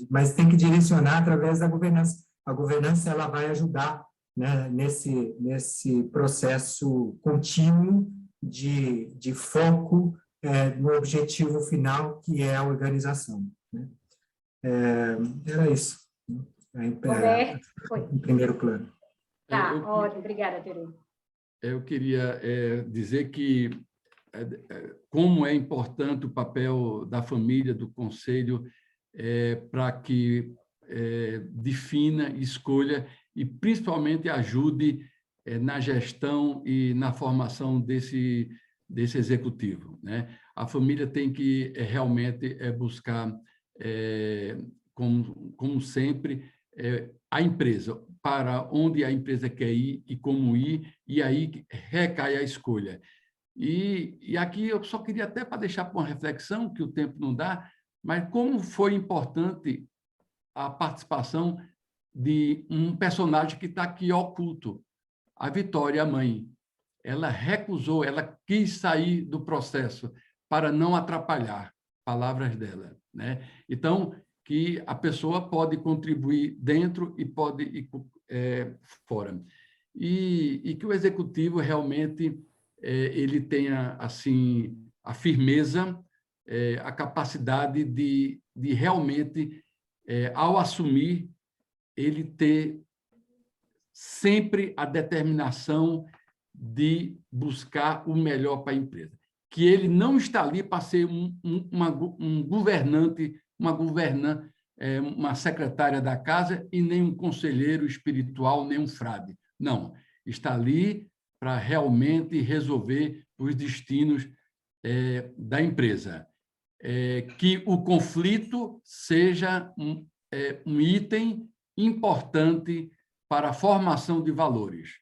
mas tem que direcionar através da governança. A governança ela vai ajudar, né, nesse processo contínuo de foco no objetivo final, que é a organização. Né? Era isso. Em primeiro plano. Tá, ótimo. Obrigada, Teru. Eu queria dizer que como é importante o papel da família, do conselho, para que defina, escolha e, principalmente, ajude na gestão e na formação desse executivo. Né? A família tem que realmente buscar, como sempre, a empresa, para onde a empresa quer ir e como ir, e aí recai a escolha. E aqui eu só queria até para deixar para uma reflexão, que o tempo não dá, mas como foi importante a participação de um personagem que está aqui oculto, a Vitória, a mãe. Ela recusou, ela quis sair do processo para não atrapalhar, palavras dela. Né? Então, que a pessoa pode contribuir dentro e pode ir fora. E que o executivo realmente ele tenha assim a firmeza, a capacidade de realmente, ao assumir, ele ter sempre a determinação de buscar o melhor para a empresa. Que ele não está ali para ser um governante, uma secretária da casa e nem um conselheiro espiritual, nem um frade. Não, está ali para realmente resolver os destinos da empresa. Que o conflito seja um item importante para a formação de valores,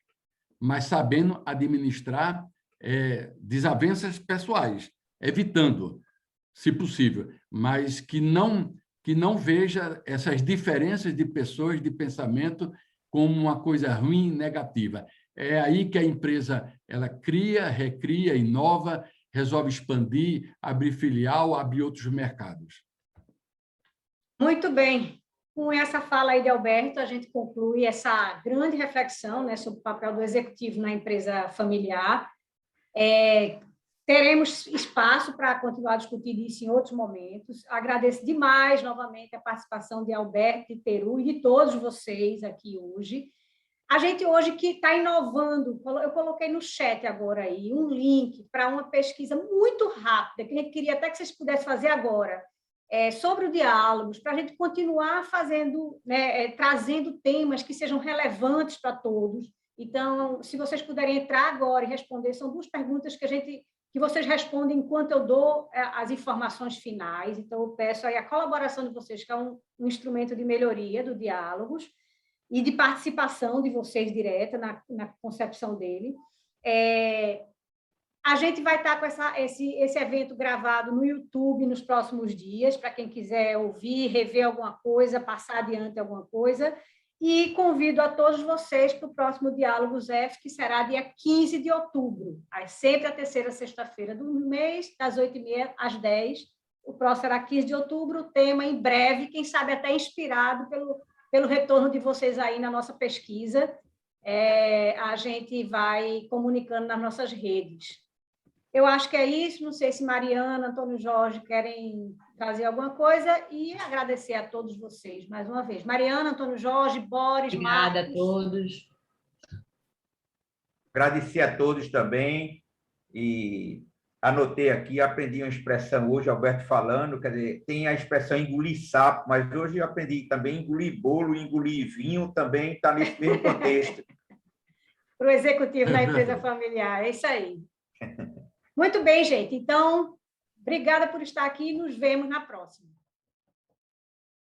mas sabendo administrar desavenças pessoais, evitando, se possível, mas que não veja essas diferenças de pessoas, de pensamento, como uma coisa ruim, negativa. É aí que a empresa ela cria, recria, inova, resolve expandir, abrir filial, abrir outros mercados. Muito bem. Com essa fala aí de Alberto, a gente conclui essa grande reflexão, né, sobre o papel do executivo na empresa familiar. Teremos espaço para continuar a discutir isso em outros momentos. Agradeço demais, novamente, a participação de Alberto e Teru e de todos vocês aqui hoje. A gente hoje que está inovando, eu coloquei no chat agora aí um link para uma pesquisa muito rápida, que a gente queria até que vocês pudessem fazer agora. sobre o diálogos, para a gente continuar fazendo, né, trazendo temas que sejam relevantes para todos. Então, se vocês puderem entrar agora e responder, são 2 perguntas que vocês respondem enquanto eu dou as informações finais. Então, eu peço aí a colaboração de vocês, que é um instrumento de melhoria do diálogos e de participação de vocês direta na concepção dele. A gente vai estar com esse evento gravado no YouTube nos próximos dias, para quem quiser ouvir, rever alguma coisa, passar adiante alguma coisa. E convido a todos vocês para o próximo Diálogos F, que será dia 15 de outubro, sempre a terceira sexta-feira do mês, das 8h30 às 10h. O próximo será 15 de outubro, o tema em breve, quem sabe até inspirado pelo retorno de vocês aí na nossa pesquisa. A gente vai comunicando nas nossas redes. Eu acho que é isso, não sei se Mariana, Antônio Jorge querem trazer alguma coisa, e agradecer a todos vocês mais uma vez. Mariana, Antônio Jorge, Boris, Obrigada Marcos. a todos. Agradecer a todos também, e anotei aqui, aprendi uma expressão hoje, Alberto falando, quer dizer, tem a expressão engolir sapo, mas hoje eu aprendi também engolir bolo, engolir vinho, também está nesse mesmo contexto. Para o executivo da empresa familiar, é isso aí. Muito bem, gente. Então, obrigada por estar aqui e nos vemos na próxima.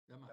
Até mais.